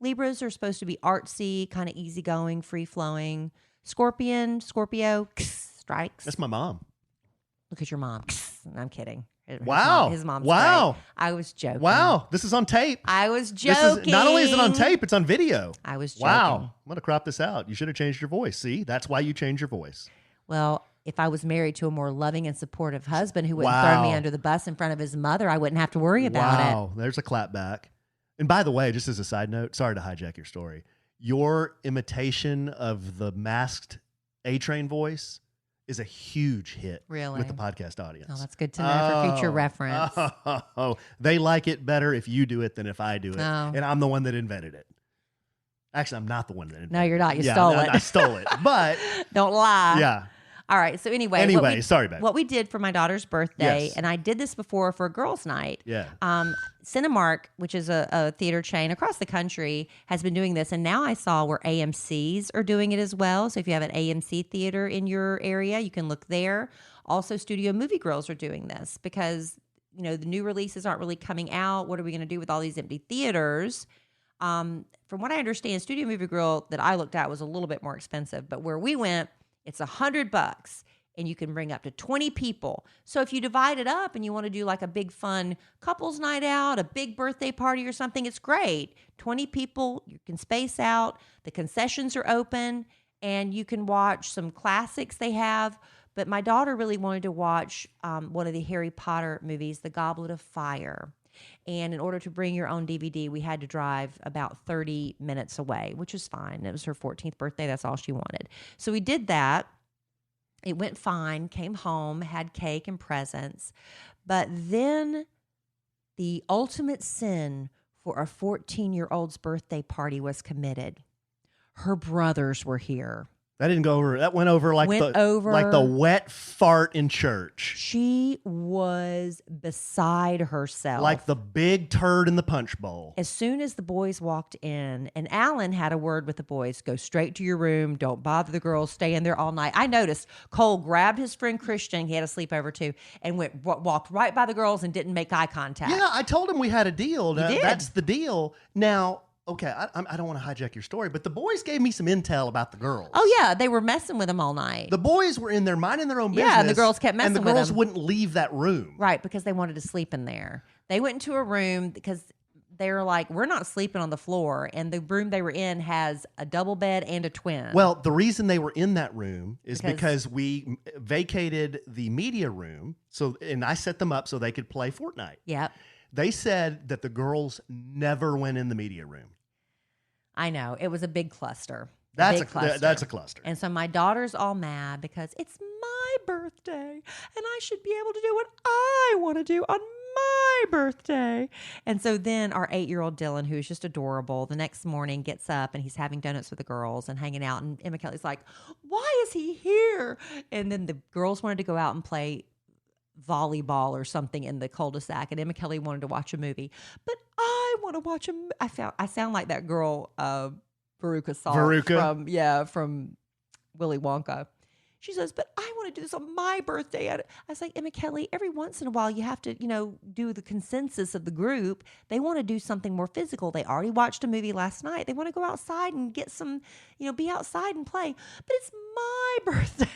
Libras are supposed to be artsy, kind of easygoing, free-flowing. Scorpio, strikes. That's my mom. Look at your mom. I'm kidding. Wow. His mom's wow. great. I was joking. Wow. This is on tape. I was joking. Not only is it on tape, it's on video. I was joking. Wow. I'm going to crop this out. You should have changed your voice. See, that's why you changed your voice. Well, if I was married to a more loving and supportive husband who wouldn't throw me under the bus in front of his mother, I wouldn't have to worry about it. Wow. There's a clap back. And by the way, just as a side note, sorry to hijack your story. Your imitation of the masked A-Train voice is a huge hit with the podcast audience. Oh, that's good to know for future reference. They like it better if you do it than if I do it. Oh. And I'm the one that invented it. Actually, I'm not the one that invented it. No, you're not. You stole it. I stole it. But don't lie. Yeah. All right. So anyway, sorry, babe. What we did for my daughter's birthday, Yes. and I did this before for a girls' night. Yeah. Cinemark, which is a theater chain across the country, has been doing this, and now I saw where AMC's are doing it as well. So if you have an AMC theater in your area, you can look there. Also, Studio Movie Girls are doing this because the new releases aren't really coming out. What are we going to do with all these empty theaters? From what I understand, Studio Movie Girl that I looked at was a little bit more expensive, but where we went, it's $100. And you can bring up to 20 people. So if you divide it up and you want to do like a big fun couples night out, a big birthday party or something, it's great. 20 people, you can space out. The concessions are open and you can watch some classics they have. But my daughter really wanted to watch one of the Harry Potter movies, The Goblet of Fire. And in order to bring your own DVD, we had to drive about 30 minutes away, which is fine. It was her 14th birthday. That's all she wanted. So we did that. It went fine, came home, had cake and presents. But then the ultimate sin for a 14-year-old's birthday party was committed. Her brothers were here. That didn't go over. That went over like the wet fart in church. She was beside herself. Like the big turd in the punch bowl. As soon as the boys walked in, and Alan had a word with the boys, go straight to your room, don't bother the girls, stay in there all night. I noticed Cole grabbed his friend Christian, he had a sleepover too, and walked right by the girls and didn't make eye contact. Yeah, I told him we had a deal. You did. That's the deal. Now, okay, I don't want to hijack your story, but the boys gave me some intel about the girls. Oh, yeah. They were messing with them all night. The boys were in there minding their own business. Yeah, and the girls kept messing with them. And the girls wouldn't leave that room. Right, because they wanted to sleep in there. They went into a room because they were like, we're not sleeping on the floor. And the room they were in has a double bed and a twin. Well, the reason they were in that room is because we vacated the media room, and I set them up so they could play Fortnite. Yep. They said that the girls never went in the media room. I know. It was a big cluster. That's a cluster. And so my daughter's all mad because it's my birthday and I should be able to do what I want to do on my birthday. And so then our 8-year-old Dylan, who is just adorable, the next morning gets up and he's having donuts with the girls and hanging out. And Emma Kelly's like, why is he here? And then the girls wanted to go out and play volleyball or something in the cul-de-sac, and Emma Kelly wanted to watch a movie. But I want to watch I sound like that girl, Veruca Salt from Willy Wonka. She says, but I want to do this on my birthday. I was like, Emma Kelly, every once in a while you have to, do the consensus of the group. They want to do something more physical. They already watched a movie last night. They want to go outside and get some, be outside and play. But it's my birthday.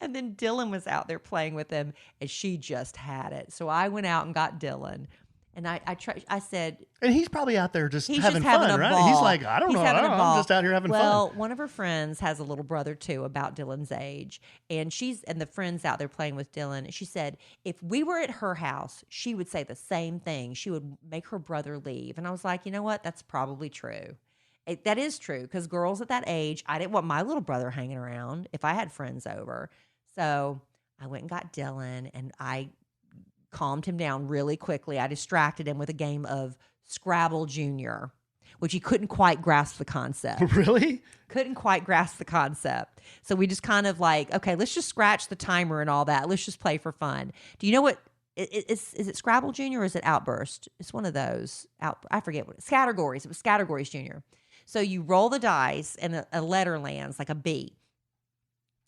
And then Dylan was out there playing with him, and she just had it. So I went out and got Dylan, and I said, and he's probably out there just having fun, right? Ball. He's like, I don't know, I'm just out here having fun. Well, one of her friends has a little brother too, about Dylan's age, and the friend's out there playing with Dylan. She said if we were at her house, she would say the same thing. She would make her brother leave, and I was like, you know what? That's probably true. That is true, because girls at that age, I didn't want my little brother hanging around if I had friends over. So I went and got Dylan, and I calmed him down really quickly. I distracted him with a game of Scrabble Junior, which he couldn't quite grasp the concept. Really? Couldn't quite grasp the concept. So we just kind of like, okay, let's just scratch the timer and all that. Let's just play for fun. Do you know what is it Scrabble Junior or is it Outburst? It's one of those. I forget what Scattergories. It was Scattergories Junior. So you roll the dice and a letter lands, like a B.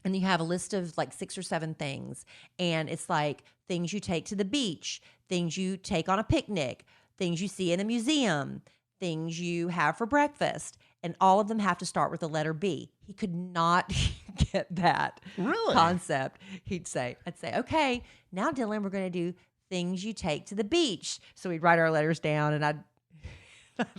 And you have a list of like 6 or 7 things. And it's like things you take to the beach, things you take on a picnic, things you see in a museum, things you have for breakfast. And all of them have to start with the letter B. He could not get that concept. I'd say, okay, now Dylan, we're going to do things you take to the beach. So we'd write our letters down and I'd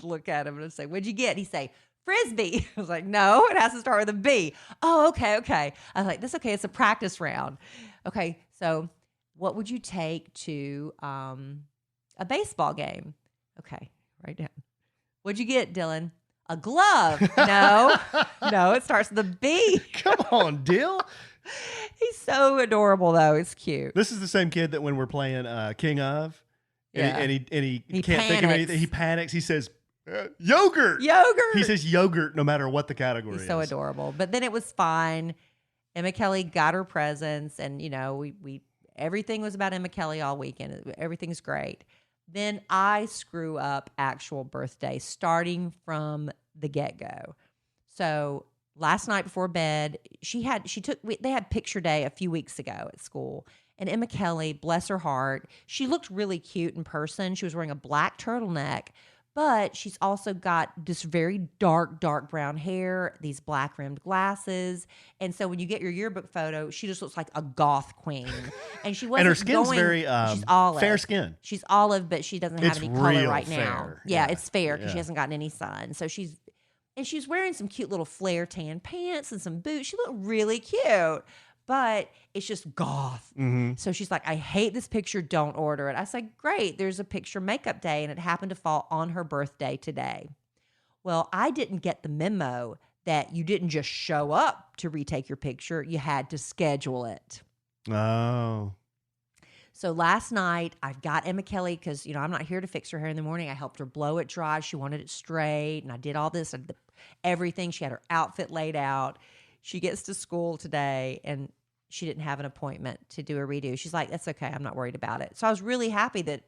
look at him and I'd say, what'd you get? And he'd say, Frisbee. I was like, no, it has to start with a B. Oh, okay. I was like, that's okay. It's a practice round. Okay, so what would you take to a baseball game? Okay, write down. What'd you get, Dylan? A glove. No, it starts with a B. Come on, Dill. He's so adorable, though. It's cute. This is the same kid that when we're playing King of, and he can't think of anything. He panics. He says, yogurt. He says yogurt no matter what the category is. He's so adorable. But then it was fine. Emma Kelly got her presents, and we everything was about Emma Kelly all weekend. Everything's great. Then I screw up actual birthday starting from the get-go. So last night before bed, they had picture day a few weeks ago at school. And Emma Kelly, bless her heart, she looked really cute in person. She was wearing a black turtleneck, but she's also got this very dark brown hair, these black rimmed glasses. And so when you get your yearbook photo, she just looks like a goth queen. And she wasn't and her skin's very she's olive. Fair skin. She's olive, but she doesn't have any color right fair. now. Yeah, it's fair because she hasn't gotten any sun. So she's wearing some cute little flare tan pants and some boots. She looked really cute. But it's just goth. Mm-hmm. So she's like, I hate this picture. Don't order it. I said, great. There's a picture makeup day, and it happened to fall on her birthday today. Well, I didn't get the memo that you didn't just show up to retake your picture. You had to schedule it. Oh. So last night, I got Emma Kelly because, I'm not here to fix her hair in the morning. I helped her blow it dry. She wanted it straight, and I did all this, everything. She had her outfit laid out. She gets to school today, and she didn't have an appointment to do a redo. She's like, that's okay. I'm not worried about it. So I was really happy that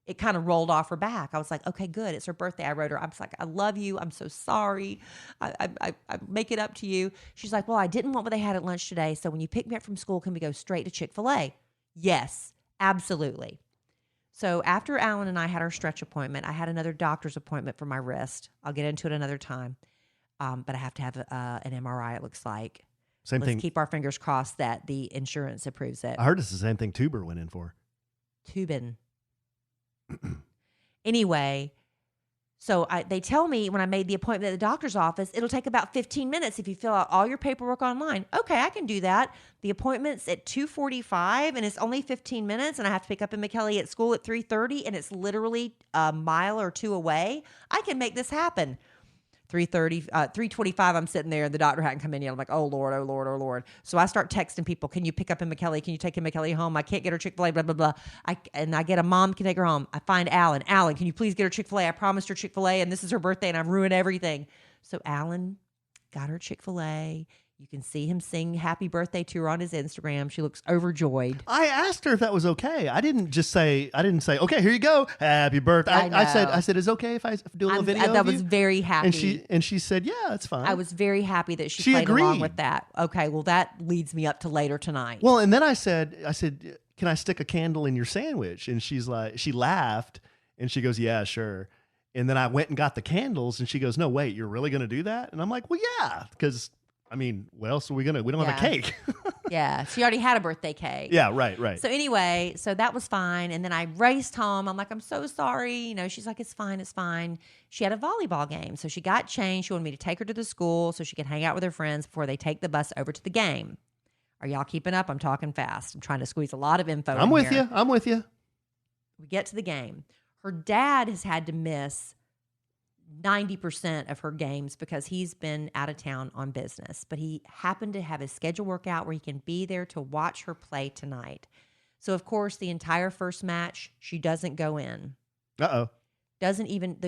it kind of rolled off her back. I was like, okay, good. It's her birthday. I wrote her. I was like, I love you. I'm so sorry. I make it up to you. She's like, well, I didn't want what they had at lunch today. So when you pick me up from school, can we go straight to Chick-fil-A? Yes, absolutely. So after Alan and I had our stretch appointment, I had another doctor's appointment for my wrist. I'll get into it another time. But I have to have an MRI, it looks like. Same thing. Let's keep our fingers crossed that the insurance approves it. I heard it's the same thing Tuber went in for. Tubin. Anyway, so they tell me when I made the appointment at the doctor's office, it'll take about 15 minutes if you fill out all your paperwork online. Okay, I can do that. The appointment's at 2:45 and it's only 15 minutes and I have to pick up Emma Kelly at school at 3:30 and it's literally a mile or two away. I can make this happen. 3:25, I'm sitting there and the doctor hadn't come in yet. I'm like, oh Lord, oh Lord, oh Lord. So I start texting people, can you pick up Emma Kelly? Can you take Emma Kelly home? I can't get her Chick-fil-A, blah, blah, blah. I get a mom can take her home. I find Alan. Alan, can you please get her Chick-fil-A? I promised her Chick-fil-A and this is her birthday and I've ruined everything. So Alan got her Chick-fil-A. You can see him sing happy birthday to her on his Instagram. She looks overjoyed. I asked her if that was okay. I didn't say, okay, here you go. Happy birthday. I said, is it okay if I do a little video That of was you? very happy. And she said, yeah, it's fine. I was very happy that she played agreed. along with that. Okay, well, that leads me up to later tonight. Well, and then I said, can I stick a candle in your sandwich? And she laughed and she goes, yeah, sure. And then I went and got the candles and she goes, no, wait, you're really going to do that? And I'm like, well, yeah, because what else are we don't have a cake. Yeah. She already had a birthday cake. Yeah, right. So anyway, that was fine. And then I raced home. I'm like, I'm so sorry. She's like, it's fine. She had a volleyball game. So she got changed. She wanted me to take her to the school so she could hang out with her friends before they take the bus over to the game. Are y'all keeping up? I'm talking fast. I'm trying to squeeze a lot of info in here. I'm with you. We get to the game. Her dad has had to miss 90% of her games because he's been out of town on business, but he happened to have his schedule work out where he can be there to watch her play tonight. So of course the entire first match, she doesn't go in. The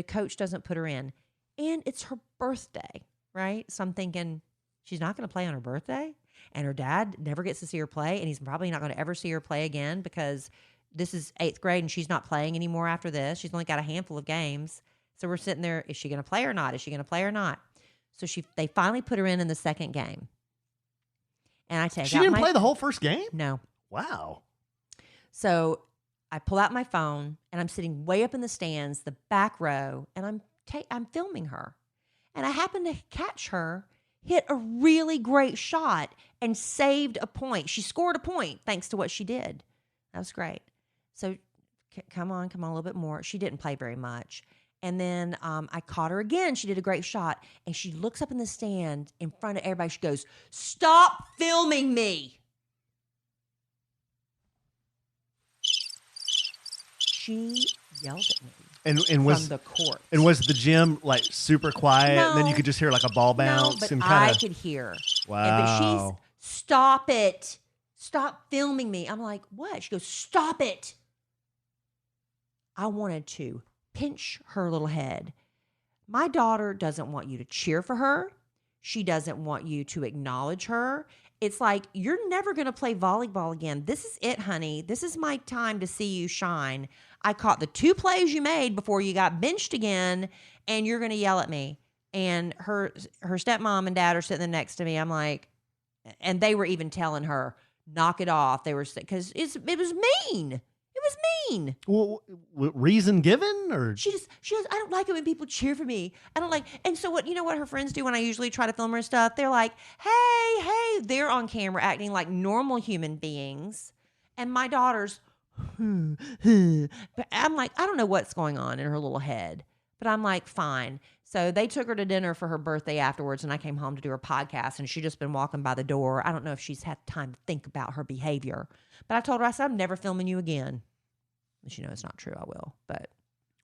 coach doesn't put her in. And it's her birthday, right? So I'm thinking she's not going to play on her birthday and her dad never gets to see her play. And he's probably not going to ever see her play again because this is 8th grade and she's not playing anymore after this. She's only got a handful of games. So we're sitting there, is she going to play or not? Is she going to play or not? So they finally put her in the second game. And I take She didn't play the whole first game? No. Wow. So I pull out my phone and I'm sitting way up in the stands, the back row, and I'm filming her. And I happen to catch her hit a really great shot and saved a point. She scored a point thanks to what she did. That was great. So come on, a little bit more. She didn't play very much. And then I caught her again. She did a great shot. And she looks up in the stand in front of everybody. She goes, "Stop filming me." She yelled at me. And was from the court. And was the gym like super quiet? No, and then you could just hear like a ball bounce. No, but and I could hear. Wow. But "Stop it. Stop filming me." I'm like, "What?" She goes, "Stop it." I wanted to pinch her little head. My daughter doesn't want you to cheer for her. She doesn't want you to acknowledge her. It's like, you're never going to play volleyball again. This is it, honey. This is my time to see you shine. I caught the 2 plays you made before you got benched again, and you're going to yell at me. And her stepmom and dad are sitting next to me. I'm like, and they were even telling her, knock it off. They were, because it was mean. It was mean. Well, reason given, or she goes, "I don't like it when people cheer for me. I don't like." And so what her friends do when I usually try to film her and stuff, they're like, hey, they're on camera acting like normal human beings. And my daughter's, but I'm like, I don't know what's going on in her little head, but I'm like, fine. So they took her to dinner for her birthday afterwards, and I came home to do her podcast, and she'd just been walking by the door. I don't know if she's had time to think about her behavior, but I told her, I said, "I'm never filming you again." And she knows it's not true. I will, but.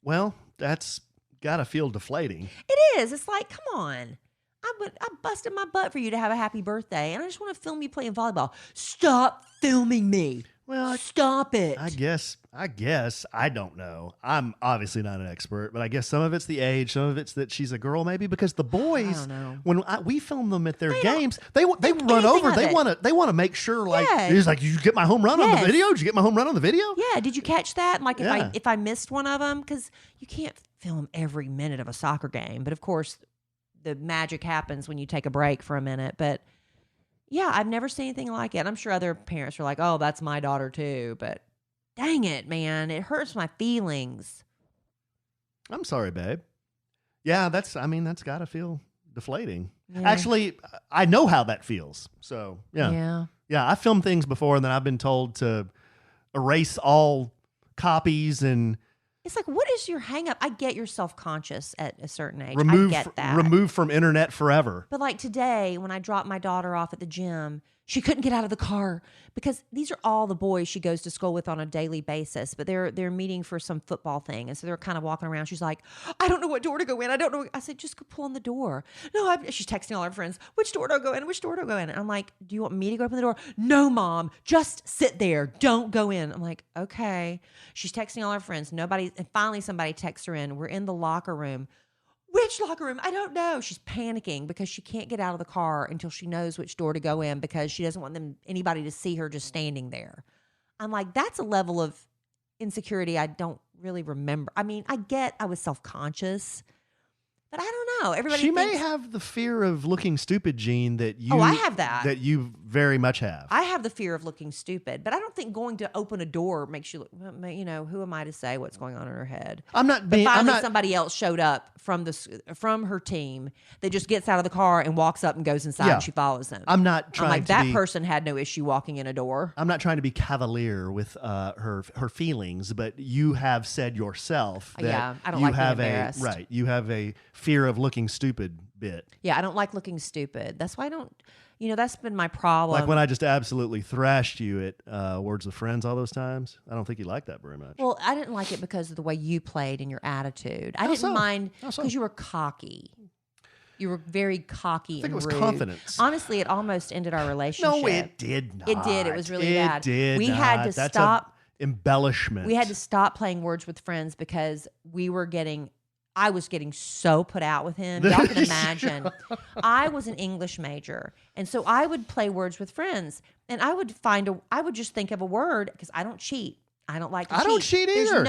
Well, that's got to feel deflating. It is. It's like, come on. I busted my butt for you to have a happy birthday, and I just want to film you playing volleyball. Stop filming me. Well, stop it. I guess I don't know. I'm obviously not an expert, but I guess some of it's the age, some of it's that she's a girl, maybe, because the boys, when we film them at their games, they run over. They want to make sure, like, he's like, "Did you get my home run on the video? Did you get my home run on the video?" Yeah. Did you catch that? Like, if I missed one of them, because you can't film every minute of a soccer game, but of course, the magic happens when you take a break for a minute. But yeah, I've never seen anything like it. I'm sure other parents are like, "Oh, that's my daughter too," but dang it, man, it hurts my feelings. I'm sorry, babe. Yeah, that's got to feel deflating. Yeah. Actually, I know how that feels. So, yeah. I filmed things before, and then I've been told to erase all copies and. It's like, what is your hang up? I get you're self-conscious at a certain age. I get that. Removed from internet forever. But like today, when I dropped my daughter off at the gym, she couldn't get out of the car because these are all the boys she goes to school with on a daily basis. But they're meeting for some football thing. And so they're kind of walking around. She's like, "I don't know what door to go in. I don't know." I said, "Just go pull on the door." No, she's texting all her friends. "Which door do I go in? Which door do I go in?" And I'm like, "Do you want me to go open the door?" "No, Mom, just sit there. Don't go in." I'm like, "Okay." She's texting all her friends. And finally somebody texts her in. We're in the locker room. "Which locker room?" "I don't know." She's panicking because she can't get out of the car until she knows which door to go in because she doesn't want anybody to see her just standing there. I'm like, that's a level of insecurity I don't really remember. I mean, I was self-conscious, but I don't know. Everybody She may have the fear of looking stupid gene that you. Oh, I have that. That you very much have. I have the fear of looking stupid, but I don't think going to open a door makes you look. Who am I to say what's going on in her head? Finally, somebody else showed up from her team that just gets out of the car and walks up and goes inside, and she follows them. I'm not trying to that person had no issue walking in a door. I'm not trying to be cavalier with her feelings, but you have said yourself that I don't like being embarrassed. You have a fear of looking stupid bit. Yeah, I don't like looking stupid. That's why I don't. That's been my problem. Like when I just absolutely thrashed you at Words with Friends all those times. I don't think you liked that very much. Well, I didn't like it because of the way you played and your attitude. I didn't mind because you were cocky. You were very cocky and rude. I think it was confidence. Honestly, it almost ended our relationship. No, it did not. It did. It was really bad. It did We not. had to That's stop. Embellishment. We had to stop playing Words with Friends because I was getting so put out with him. Y'all can imagine. I was an English major. And so I would play Words with Friends. And I would just think of a word, because I don't cheat. I don't like to I don't cheat either.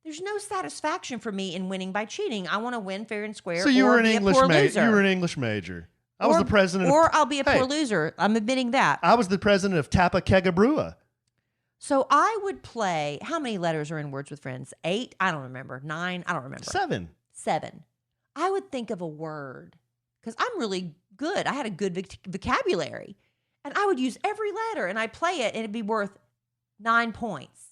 There's no satisfaction for me in winning by cheating. I want to win fair and square. So you or were an be English a poor major. loser. You were an English major. I was the president. Or I'll be a poor loser. I'm admitting that. I was the president of Tapa Kega Brewa. So I would play. How many letters are in Words with Friends? 8? I don't remember. 9? I don't remember. 7. I would think of a word because I'm really good. I had a good vocabulary. And I would use every letter and I'd play it and it'd be worth 9 points.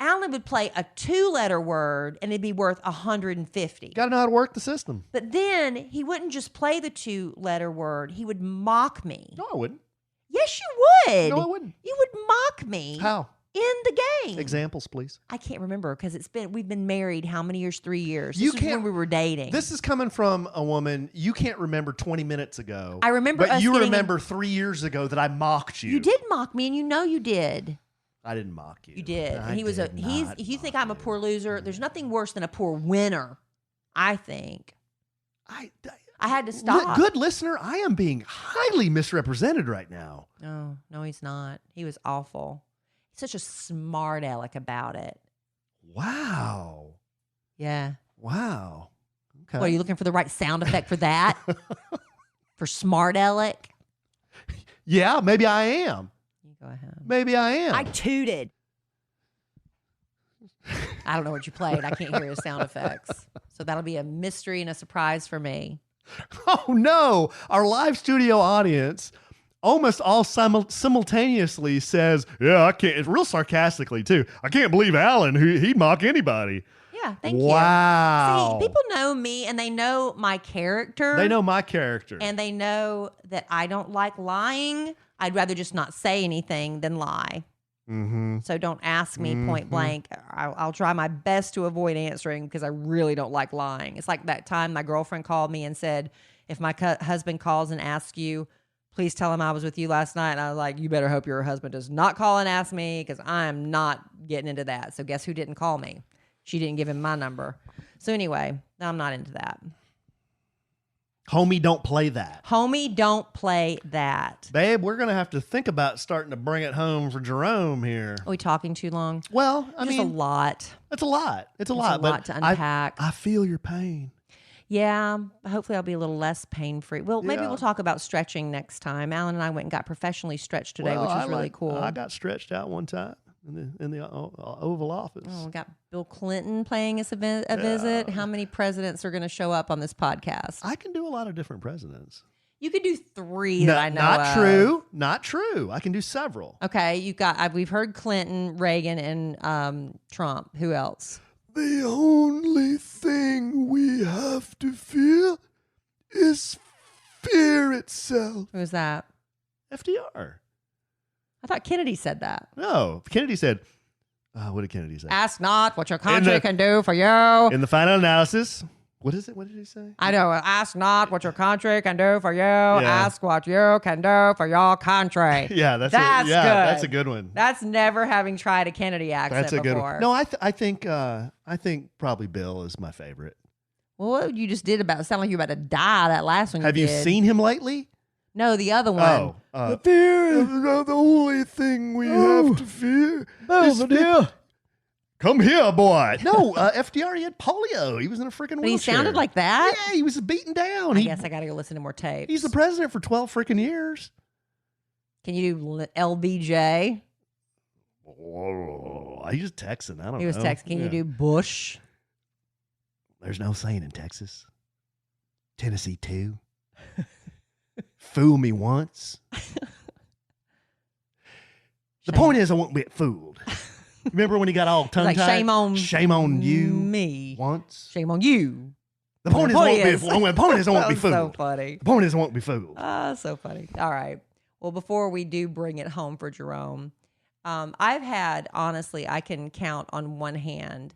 Alan would play a 2-letter word and it'd be worth 150. Got to know how to work the system. But then he wouldn't just play the 2-letter word. He would mock me. No, I wouldn't. Yes, you would. No, I wouldn't. You would mock me. How? In the game. Examples, please. I can't remember because we've been married how many years? 3 years. This is when we were dating. This is coming from a woman you can't remember 20 minutes ago. I remember but us you getting remember 3 years ago that I mocked you. You did mock me, and you know you did. I didn't mock you. You did. I He was did not if you think mock I'm a you. poor loser, there's nothing worse than a poor winner. I think. I had to stop. Good listener, I am being highly misrepresented right now. No, he's not. He was awful. He's such a smart aleck about it. Wow. Yeah. Wow. Okay. What, are you looking for the right sound effect for that? For smart aleck? Yeah, maybe I am. You go ahead. Maybe I am. I tooted. I don't know what you played. I can't hear his sound effects. So that'll be a mystery and a surprise for me. Oh, no. Our live studio audience almost all simultaneously says, yeah, I can't. It's real sarcastically, too. I can't believe Alan, he'd mock anybody. Yeah, thank you. Wow. See, people know me and they know my character. They know my character. And they know that I don't like lying. I'd rather just not say anything than lie. Mm-hmm. So don't ask me point blank. I'll try my best to avoid answering because I really don't like lying. It's like that time my girlfriend called me and said, if my husband calls and asks you, please tell him I was with you last night. And I was like, you better hope your husband does not call and ask me because I'm not getting into that. So guess who didn't call me? She didn't give him my number. So anyway, I'm not into that. Homie, don't play that. Homie, don't play that. Babe, we're going to have to think about starting to bring it home for Jerome here. Are we talking too long? Well, I mean, a lot. It's a lot. It's a lot. A lot to unpack. I feel your pain. Yeah, hopefully I'll be a little less pain-free. Well, maybe Yeah. we'll talk about stretching next time. Alan and I went and got professionally stretched today, which was really cool. I got stretched out one time in the Oval Office. Oh, we got Bill Clinton paying us a visit. How many presidents are going to show up on this podcast? I can do a lot of different presidents. You could do 3 that I know Not of. true. Not true. I can do several. Okay, we've heard Clinton, Reagan, and Trump. Who else? The only thing we have to fear is fear itself. Who was that? FDR. I thought Kennedy said that. No, Kennedy said, what did Kennedy say? Ask not what your country can do for you. In the final analysis, what is it? What did he say? I know. Ask not what your country can do for you. Ask what you can do for your country. Yeah, that's good. That's a good one. That's never having tried a Kennedy accent That's a good before. one. No, I think probably Bill is my favorite. Well, what you just did sound like you were about to die. That last one. Have you seen him lately? No, the other one. The fear is the only thing we have to fear. Come here, boy. No, FDR, he had polio. He was in a freaking wheelchair. But he sounded like that? Yeah, he was beaten down. I guess I got to go listen to more tapes. He's the president for 12 freaking years. Can you do LBJ? Whoa, he was texting. I don't know. He was texting. Can you do Bush? There's no saying in Texas. Tennessee, too. Fool me once. The point is, I won't get fooled. Remember when he got all tongue-tied? Like, shame on you. Me. Once. Shame on you. The point is, I won't be fooled. So funny. The point is, I won't be fooled. So funny. All right. Well, before we do bring it home for Jerome, I've had, honestly, I can count on one hand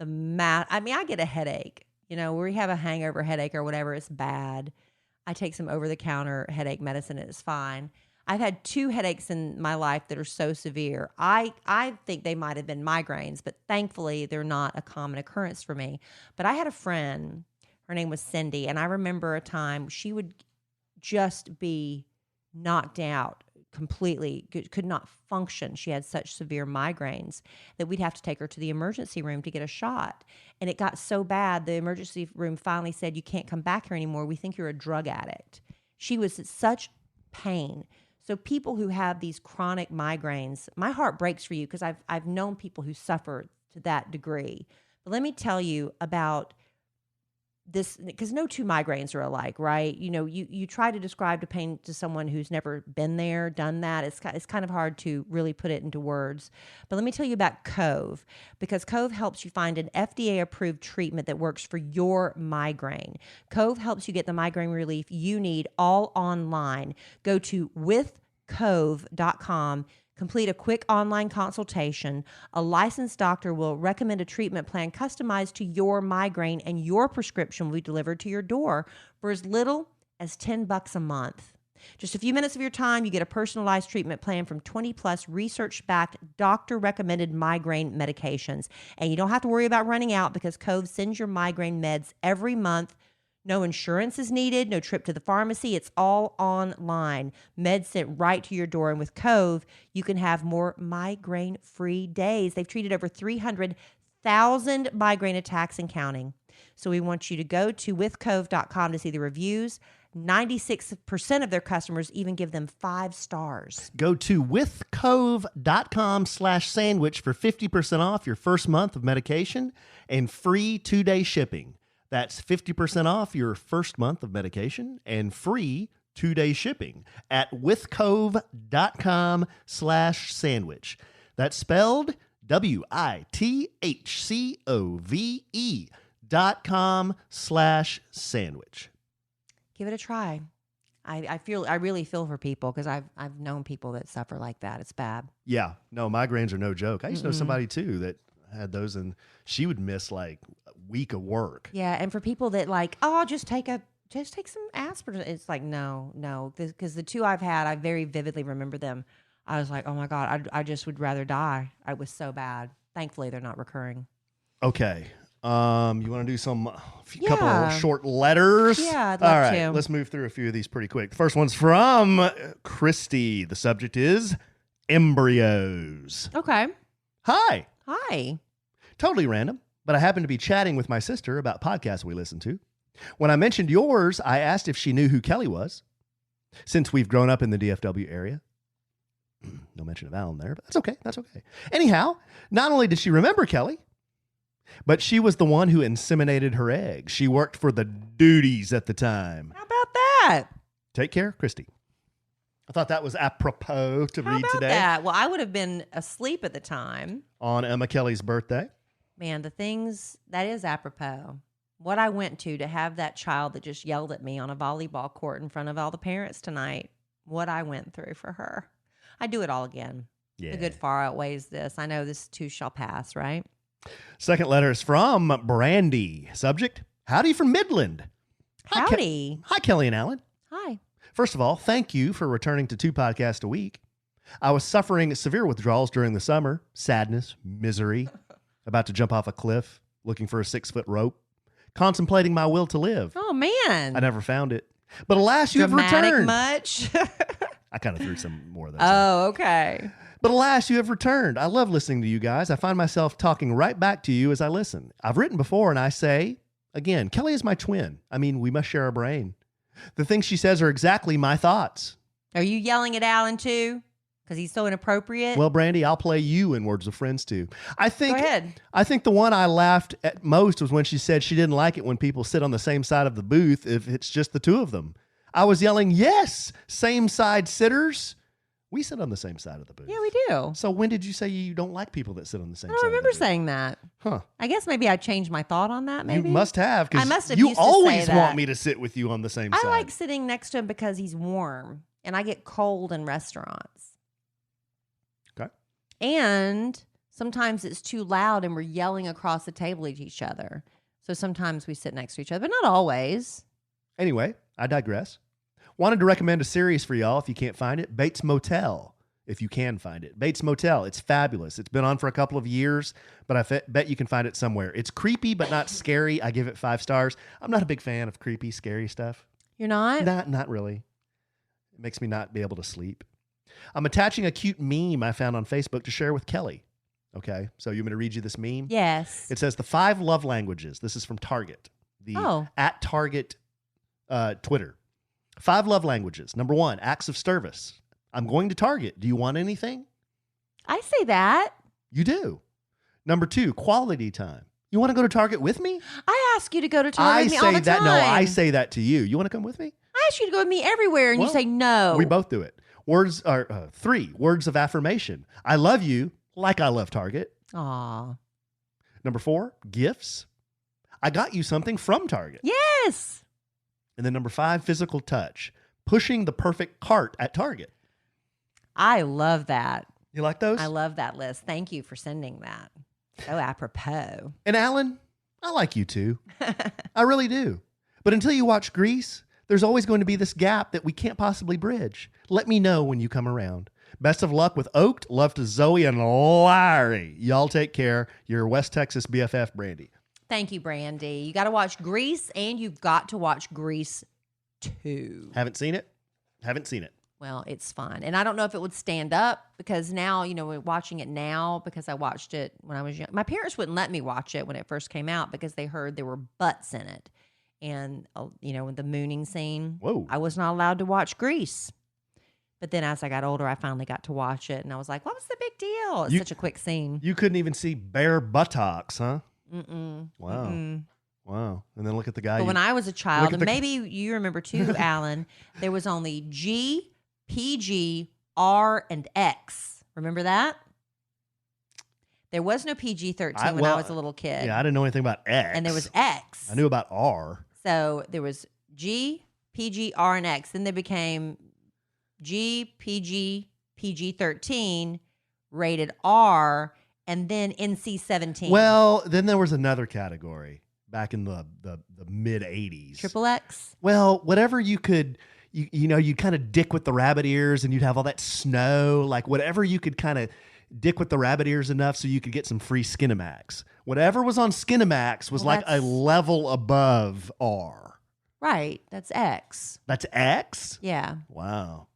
I get a headache. You know, where you have a hangover headache or whatever, it's bad. I take some over-the-counter headache medicine and it's fine. I've had 2 headaches in my life that are so severe. I think they might have been migraines, but thankfully they're not a common occurrence for me. But I had a friend, her name was Cindy, and I remember a time she would just be knocked out completely could not function. She had such severe migraines that we'd have to take her to the emergency room to get a shot. And it got so bad, the emergency room finally said, "You can't come back here anymore. We think you're a drug addict." She was in such pain. So people who have these chronic migraines, my heart breaks for you because I've known people who suffer to that degree. But let me tell you about this, because no two migraines are alike, right? You know, you try to describe the pain to someone who's never been there, done that. It's kind of hard to really put it into words. But let me tell you about Cove, because Cove helps you find an FDA-approved treatment that works for your migraine. Cove helps you get the migraine relief you need all online. Go to withcove.com. Complete a quick online consultation. A licensed doctor will recommend a treatment plan customized to your migraine, and your prescription will be delivered to your door for as little as $10 a month. Just a few minutes of your time, you get a personalized treatment plan from 20 plus research-backed, doctor-recommended migraine medications. And you don't have to worry about running out because Cove sends your migraine meds every month. No insurance is needed, no trip to the pharmacy. It's all online. Meds sent right to your door. And with Cove, you can have more migraine-free days. They've treated over 300,000 migraine attacks and counting. So we want you to go to withcove.com to see the reviews. 96% of their customers even give them 5 stars. Go to withcove.com/sandwich for 50% off your first month of medication and free 2-day shipping. That's 50% off your first month of medication and free 2-day shipping at withcove.com/sandwich. That's spelled withcove.com/sandwich. Give it a try. I really feel for people because I've known people that suffer like that. It's bad. Yeah, no, migraines are no joke. I used to know somebody too that had those, and she would miss like a week of work. Yeah, and for people that like, just take some aspirin. It's like no, because the two I've had, I very vividly remember them. I was like, oh my God, I just would rather die. I was so bad. Thankfully, they're not recurring. Okay. You want to do couple of short letters? Yeah, I'd love All right, to. let's move through a few of these pretty quick. The first one's from Christy. The subject is embryos. Okay. Hi. Hi. Totally random, but I happened to be chatting with my sister about podcasts we listen to. When I mentioned yours, I asked if she knew who Kelly was, since we've grown up in the DFW area. No mention of Allen there, but that's okay. That's okay. Anyhow, not only did she remember Kelly, but she was the one who inseminated her eggs. She worked for the duties at the time. How about that? Take care, Christy. I thought that was apropos to read today. That? Well, I would have been asleep at the time. On Emma Kelly's birthday. Man, that is apropos. What I went to have that child that just yelled at me on a volleyball court in front of all the parents tonight. What I went through for her. I'd do it all again. Yeah. The good far outweighs this. I know this too shall pass, right? Second letter is from Brandy. Subject, howdy from Midland. Howdy. Hi, Kelly and Allen. Hi. First of all, thank you for returning to 2 podcasts a week. I was suffering severe withdrawals during the summer, sadness, misery, about to jump off a cliff, looking for a 6-foot rope, contemplating my will to live. Oh, man. I never found it. But alas, you have returned. Much? I kind of threw some more of those. Oh, okay. But alas, you have returned. I love listening to you guys. I find myself talking right back to you as I listen. I've written before, and I say, again, Kelly is my twin. I mean, we must share a brain. The things she says are exactly my thoughts. Are you yelling at Alan, too? Because he's so inappropriate? Well, Brandy, I'll play you in Words of Friends, too. Go ahead. I think the one I laughed at most was when she said she didn't like it when people sit on the same side of the booth if it's just the two of them. I was yelling, yes, same side sitters. We sit on the same side of the booth. Yeah, we do. So when did you say you don't like people that sit on the same side? I don't remember saying that. Huh. I guess maybe I changed my thought on that, maybe. You must have, I must because have you used to say always that. want me to sit with you on the same side. I like sitting next to him because he's warm, and I get cold in restaurants. Okay. And sometimes it's too loud, and we're yelling across the table at each other. So sometimes we sit next to each other, but not always. Anyway, I digress. Wanted to recommend a series for y'all if you can't find it. Bates Motel, if you can find it. Bates Motel, it's fabulous. It's been on for a couple of years, but I bet you can find it somewhere. It's creepy, but not scary. I give it 5 stars. I'm not a big fan of creepy, scary stuff. You're not? Not really. It makes me not be able to sleep. I'm attaching a cute meme I found on Facebook to share with Kelly. Okay, so you want me to read you this meme? Yes. It says the 5 love languages. This is from Target, at Target Twitter. 5 love languages. Number 1, acts of service. I'm going to Target. Do you want anything? I say that. You do. Number 2, quality time. You want to go to Target with me? I ask you to go to Target with me all the time. No, I say that to you. You want to come with me? I ask you to go with me everywhere, and you say no. We both do it. Words are 3 words of affirmation. I love you like I love Target. Aw. Number 4, gifts. I got you something from Target. Yes. And then number 5, physical touch. Pushing the perfect cart at Target. I love that. You like those? I love that list. Thank you for sending that. So apropos. And Alan, I like you too. I really do. But until you watch Grease, there's always going to be this gap that we can't possibly bridge. Let me know when you come around. Best of luck with Oaked. Love to Zoe and Larry. Y'all take care. Your West Texas BFF, Brandy. Thank you, Brandy. You got to watch Grease, and you've got to watch Grease 2. Haven't seen it? Haven't seen it. Well, it's fun. And I don't know if it would stand up because now, we're watching it now because I watched it when I was young. My parents wouldn't let me watch it when it first came out because they heard there were butts in it. And, the mooning scene. Whoa. I was not allowed to watch Grease. But then as I got older, I finally got to watch it. And I was like, what was the big deal? It's such a quick scene. You couldn't even see bare buttocks, huh? Mm-mm. Wow. Mm-mm. Wow. And then look at the guy. But when I was a child, and maybe you remember too, Alan, there was only G, PG, R, and X. Remember that? There was no PG-13 when I was a little kid. Yeah, I didn't know anything about X. And there was X. I knew about R. So there was G, PG, R, and X. Then they became G, PG, PG-13, rated R, and then NC-17. Well, then there was another category back in the mid 80s. Triple X? Well, whatever you could, you'd kind of dick with the rabbit ears and you'd have all that snow, like whatever you could kind of dick with the rabbit ears enough so you could get some free Skinamax. Whatever was on Skinamax was like a level above R. Right. That's X. That's X? Yeah. Wow.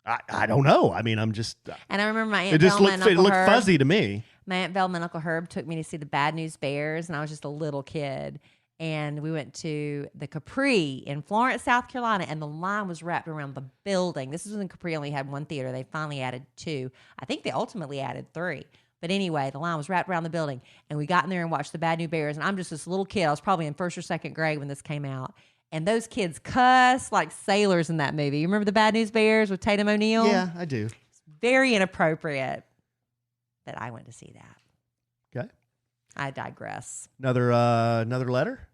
I don't know. I mean, I'm just... And I remember my Aunt Velma and Uncle It looked Herb. fuzzy to me. My Aunt Velma and Uncle Herb took me to see the Bad News Bears, and I was just a little kid. And we went to the Capri in Florence, South Carolina, and the line was wrapped around the building. This is when Capri only had 1 theater. They finally added 2. I think they ultimately added 3. But anyway, the line was wrapped around the building, and we got in there and watched the Bad News Bears. And I'm just this little kid. I was probably in 1st or 2nd grade when this came out. And those kids cuss like sailors in that movie. You remember the Bad News Bears with Tatum O'Neal? Yeah, I do. It's very inappropriate. But I went to see that. Okay. I digress. Another letter.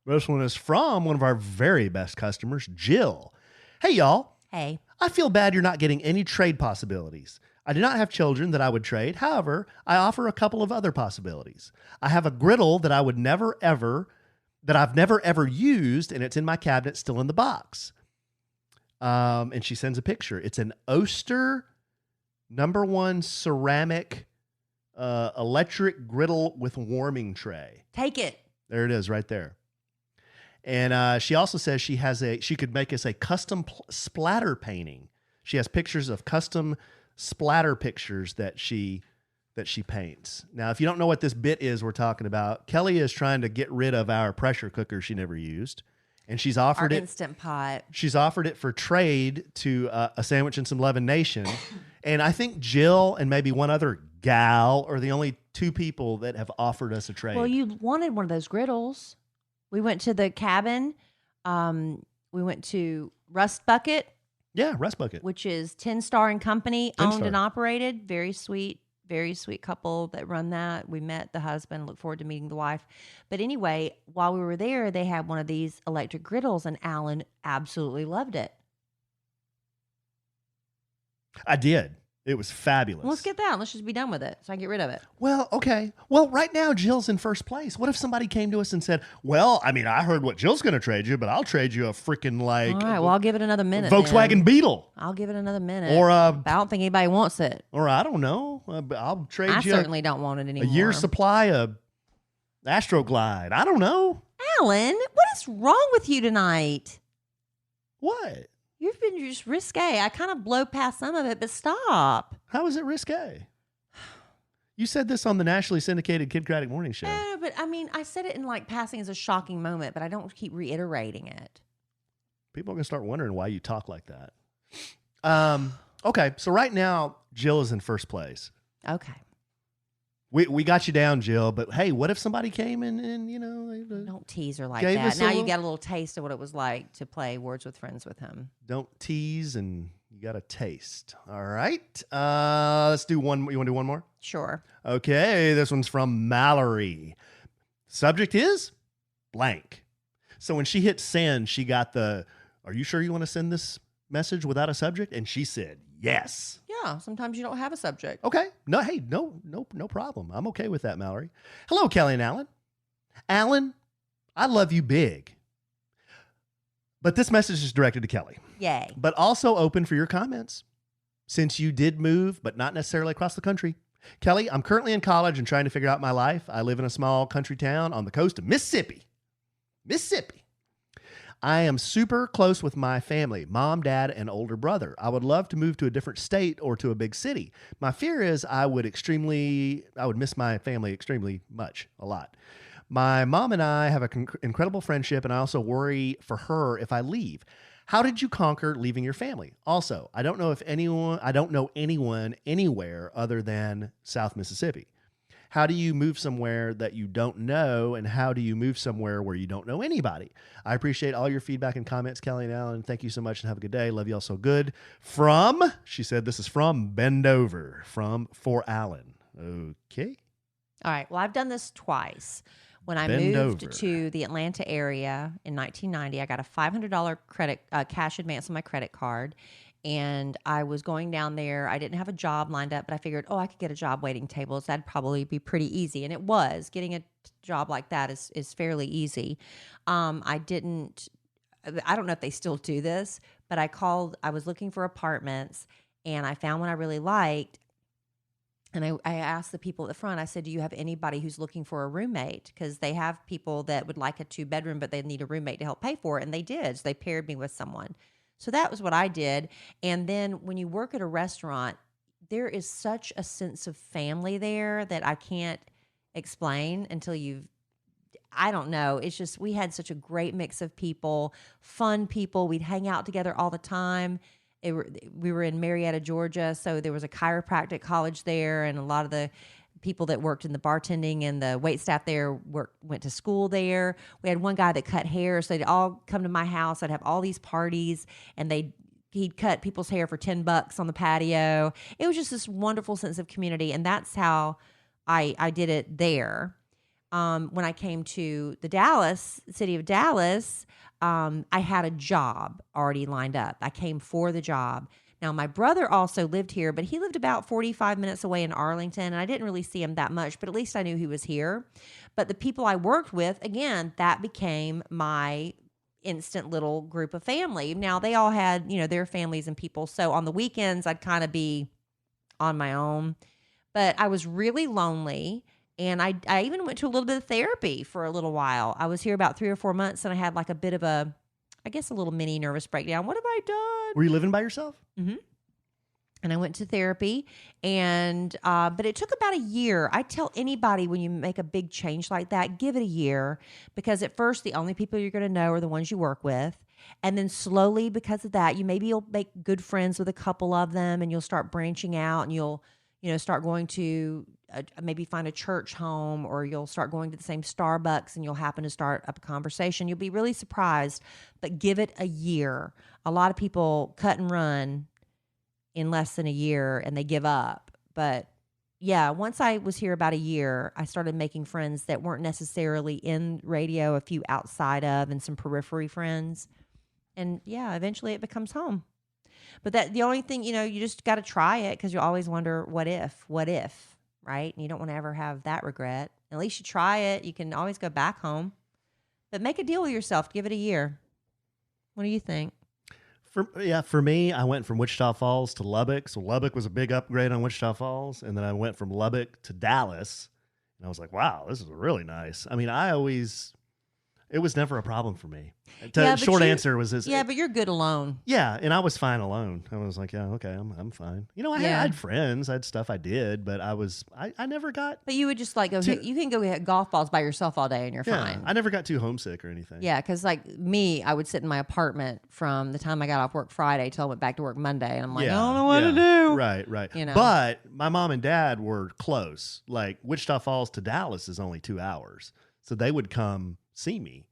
This one is from one of our very best customers, Jill. Hey, y'all. Hey. I feel bad you're not getting any trade possibilities. I do not have children that I would trade. However, I offer a couple of other possibilities. I have a griddle that I've never ever used, and it's in my cabinet still in the box. And she sends a picture. It's an Oster #1 ceramic electric griddle with warming tray. Take it. There it is right there. And she also says she could make us a custom splatter painting. She has pictures of custom splatter pictures that she paints. Now, if you don't know what this bit is we're talking about, Kelly is trying to get rid of our pressure cooker she never used. And she's offered Our Instant Pot. She's offered it for trade to A Sandwich and Some Lovin' Nation. And I think Jill and maybe one other gal are the only 2 people that have offered us a trade. Well, you wanted one of those griddles. We went to the cabin. We went to Rust Bucket. Yeah, Rust Bucket. Which is 10 Star and Company, 10 owned Star. and operated. Very sweet couple that run that. We met the husband, look forward to meeting the wife. But anyway, while we were there, they had one of these electric griddles, and Alan absolutely loved it. I did. It was fabulous. Well, let's get that. Let's just be done with it so I can get rid of it. Well, okay. Well, right now, Jill's in first place. What if somebody came to us and said, well, I mean, I heard what Jill's going to trade you, but I'll trade you a freaking All right, well, I'll give it another minute. Volkswagen then. Beetle. I'll give it another minute. Or I don't think anybody wants it. Or I don't know. I'll trade I you certainly don't want it anymore. a year's supply of Astroglide. I don't know. Alan, what is wrong with you tonight? What? You've been just risque. I kind of blow past some of it, but stop. How is it risque? You said this on the nationally syndicated Kid Craddock Morning Show. No, but I mean, I said it in like passing as a shocking moment, but I don't keep reiterating it. People are going to start wondering why you talk like that. Okay, so right now, Jill is in first place. Okay. We got you down, Jill, but hey, what if somebody came and don't tease her like gave that. us a Now you little- got a little taste of what it was like to play Words with Friends with him. Don't tease and you got a taste. All right. Let's do one. You want to do one more? Sure. Okay, this one's from Mallory. Subject is blank. So when she hit send, she got the, are you sure you want to send this message without a subject? And she said, yes. Yeah, sometimes you don't have a subject. Okay. No, hey, no problem. I'm okay with that, Mallory. Hello, Kellie and Allen. Allen, I love you big. But this message is directed to Kellie. Yay. But also open for your comments. Since you did move, but not necessarily across the country. Kellie, I'm currently in college and trying to figure out my life. I live in a small country town on the coast of Mississippi. I am super close with my family, mom, dad, and older brother. I would love to move to a different state or to a big city. My fear is I would miss my family extremely much, a lot. My mom and I have an incredible friendship, and I also worry for her if I leave. How did you conquer leaving your family? Also, I don't know anyone anywhere other than South Mississippi. How do you move somewhere that you don't know, and how do you move somewhere where you don't know anybody? I appreciate all your feedback and comments, Kellie and Allen. Thank you so much and have a good day. Love you all so good. She said this is from Bend Over, for Allen. Okay. All right. Well, I've done this twice. When I Bend moved over. to the Atlanta area in 1990, I got a $500 cash advance on my credit card. And I was going down there. I didn't have a job lined up, but I figured, I could get a job waiting tables. That'd probably be pretty easy. And it was. Getting a job like that is fairly easy. I don't know if they still do this, but I was looking for apartments, and I found one I really liked. And I asked the people at the front, I said, do you have anybody who's looking for a roommate? Because they have people that would like a 2-bedroom, but they need a roommate to help pay for it. And they did. So they paired me with someone. So that was what I did. And then when you work at a restaurant, there is such a sense of family there that I can't explain until I don't know. It's just, we had such a great mix of people, fun people. We'd hang out together all the time. We were in Marietta, Georgia, so there was a chiropractic college there, and a lot of the people that worked in the bartending and the wait staff there went to school there. We had one guy that cut hair, so they'd all come to my house. I'd have all these parties, and he'd cut people's hair for $10 on the patio. It was just this wonderful sense of community, and that's how I did it there. When I came to the city of Dallas, I had a job already lined up. I came for the job. Now, my brother also lived here, but he lived about 45 minutes away in Arlington, and I didn't really see him that much, but at least I knew he was here. But the people I worked with, again, that became my instant little group of family. Now, they all had, their families and people. So on the weekends, I'd kind of be on my own. But I was really lonely. And I even went to a little bit of therapy for a little while. I was here about 3 or 4 months, and I had like a bit of a little mini nervous breakdown. What have I done? Were you living by yourself? Mm-hmm. And I went to therapy, and but it took about a year. I tell anybody when you make a big change like that, give it a year, because at first the only people you're going to know are the ones you work with. And then slowly, because of that, you'll make good friends with a couple of them, and you'll start branching out, and you'll start going to maybe find a church home, or you'll start going to the same Starbucks, and you'll happen to start up a conversation. You'll be really surprised, but give it a year. A lot of people cut and run in less than a year, and they give up. But yeah, once I was here about a year, I started making friends that weren't necessarily in radio, a few outside of, and some periphery friends. And yeah, eventually it becomes home. But the only thing, you just got to try it, because you always wonder, what if, right? And you don't want to ever have that regret. At least you try it. You can always go back home. But make a deal with yourself. Give it a year. What do you think? For me, I went from Wichita Falls to Lubbock. So Lubbock was a big upgrade on Wichita Falls. And then I went from Lubbock to Dallas. And I was like, wow, this is really nice. I mean, I It was never a problem for me. Yeah, Short answer was this. Yeah, but you're good alone. Yeah, and I was fine alone. I was like, yeah, okay, I'm fine. I had friends, I had stuff I did, but I never got. But you would just like go. You can go hit golf balls by yourself all day, and you're fine. I never got too homesick or anything. Yeah, because like me, I would sit in my apartment from the time I got off work Friday till I went back to work Monday, and I'm like, I don't know what to do. Right. But my mom and dad were close. Like Wichita Falls to Dallas is only 2 hours, so they would come see me.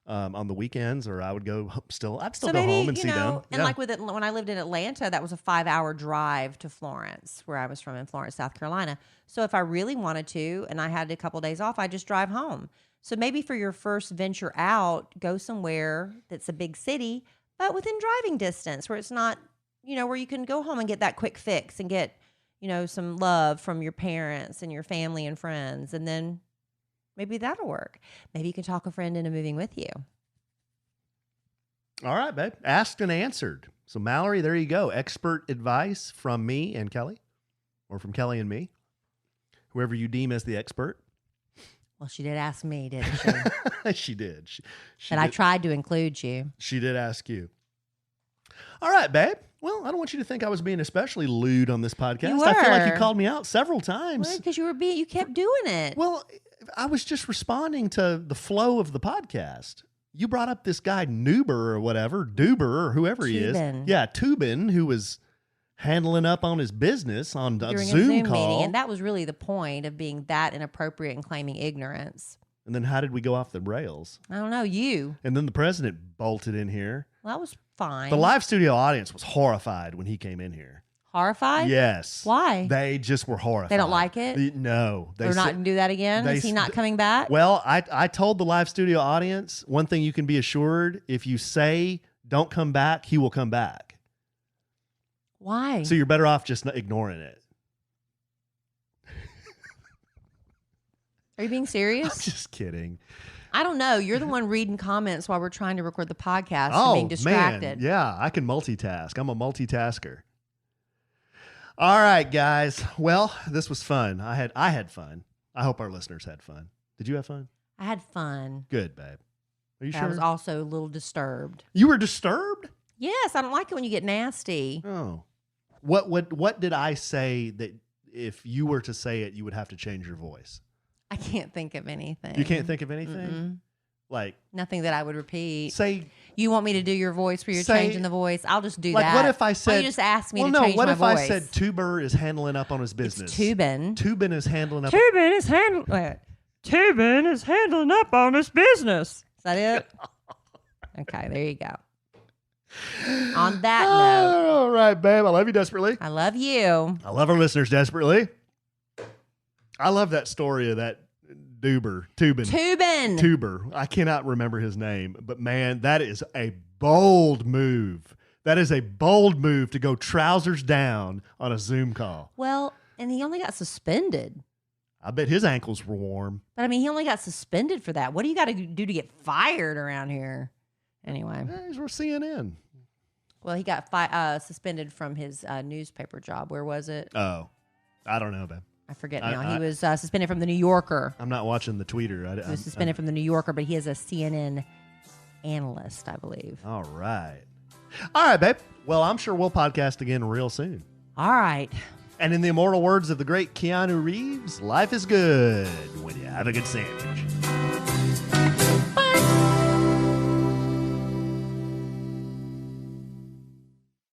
On the weekends, or I would go I'd still go home and see them. And like when I lived in Atlanta, that was a 5-hour drive to Florence, where I was from in Florence, South Carolina. So if I really wanted to, and I had a couple days off, I'd just drive home. So maybe for your first venture out, go somewhere that's a big city, but within driving distance, where it's not, where you can go home and get that quick fix and get, some love from your parents and your family and friends, and then maybe that'll work. Maybe you can talk a friend into moving with you. All right, babe. Asked and answered. So, Mallory, there you go. Expert advice from me and Kelly, or from Kelly and me, whoever you deem as the expert. Well, she did ask me, didn't she? She did. I tried to include you. She did ask you. All right, babe. Well, I don't want you to think I was being especially lewd on this podcast. You were. I feel like you called me out several times. Because you kept doing it. Well, I was just responding to the flow of the podcast. You brought up this guy Duber or whoever he is. Yeah, Tubin, who was handling up on his business on a Zoom call. Meeting, and that was really the point of being that inappropriate and claiming ignorance. And then how did we go off the rails? I don't know, you. And then the president bolted in here. Well, that was fine. The live studio audience was horrified when he came in here. Horrified? Yes. Why? They just were horrified. They don't like it? No. They're not going to do that again? Is he not coming back? Well, I told the live studio audience, one thing you can be assured, if you say don't come back, he will come back. Why? So you're better off just ignoring it. Are you being serious? I'm just kidding. I don't know. You're the one reading comments while we're trying to record the podcast and being distracted. Man. Yeah, I can multitask. I'm a multitasker. All right, guys. Well, this was fun. I had fun. I hope our listeners had fun. Did you have fun? I had fun. Good, babe. Are you sure? I was also a little disturbed. You were disturbed? Yes, I don't like it when you get nasty. Oh. What did I say that if you were to say it, you would have to change your voice? I can't think of anything. You can't think of anything? Mm-mm. Like nothing that I would repeat. Say you want me to do your voice where you're changing the voice? I'll just do that. Like what if I said? Why don't you just ask me to change my voice? What if I said Tuber is handling up on his business? It's Tubin. Tubin is handling up. Tubin is handling up on his business. Is that it? Okay, there you go. On that note. All right, babe. I love you desperately. I love you. I love our listeners desperately. I love that story of that Tubin. I cannot remember his name, but man, that is a bold move. That is a bold move to go trousers down on a Zoom call. Well, and he only got suspended. I bet his ankles were warm. But I mean, he only got suspended for that. What do you got to do to get fired around here? Anyway. He's with CNN. Well, he got suspended from his newspaper job. Where was it? Oh, I don't know, babe. I forget now. He was suspended from the New Yorker. I'm not watching the tweeter. He was suspended from the New Yorker, but he is a CNN analyst, I believe. All right, babe. Well, I'm sure we'll podcast again real soon. All right. And in the immortal words of the great Keanu Reeves, life is good when you have a good sandwich.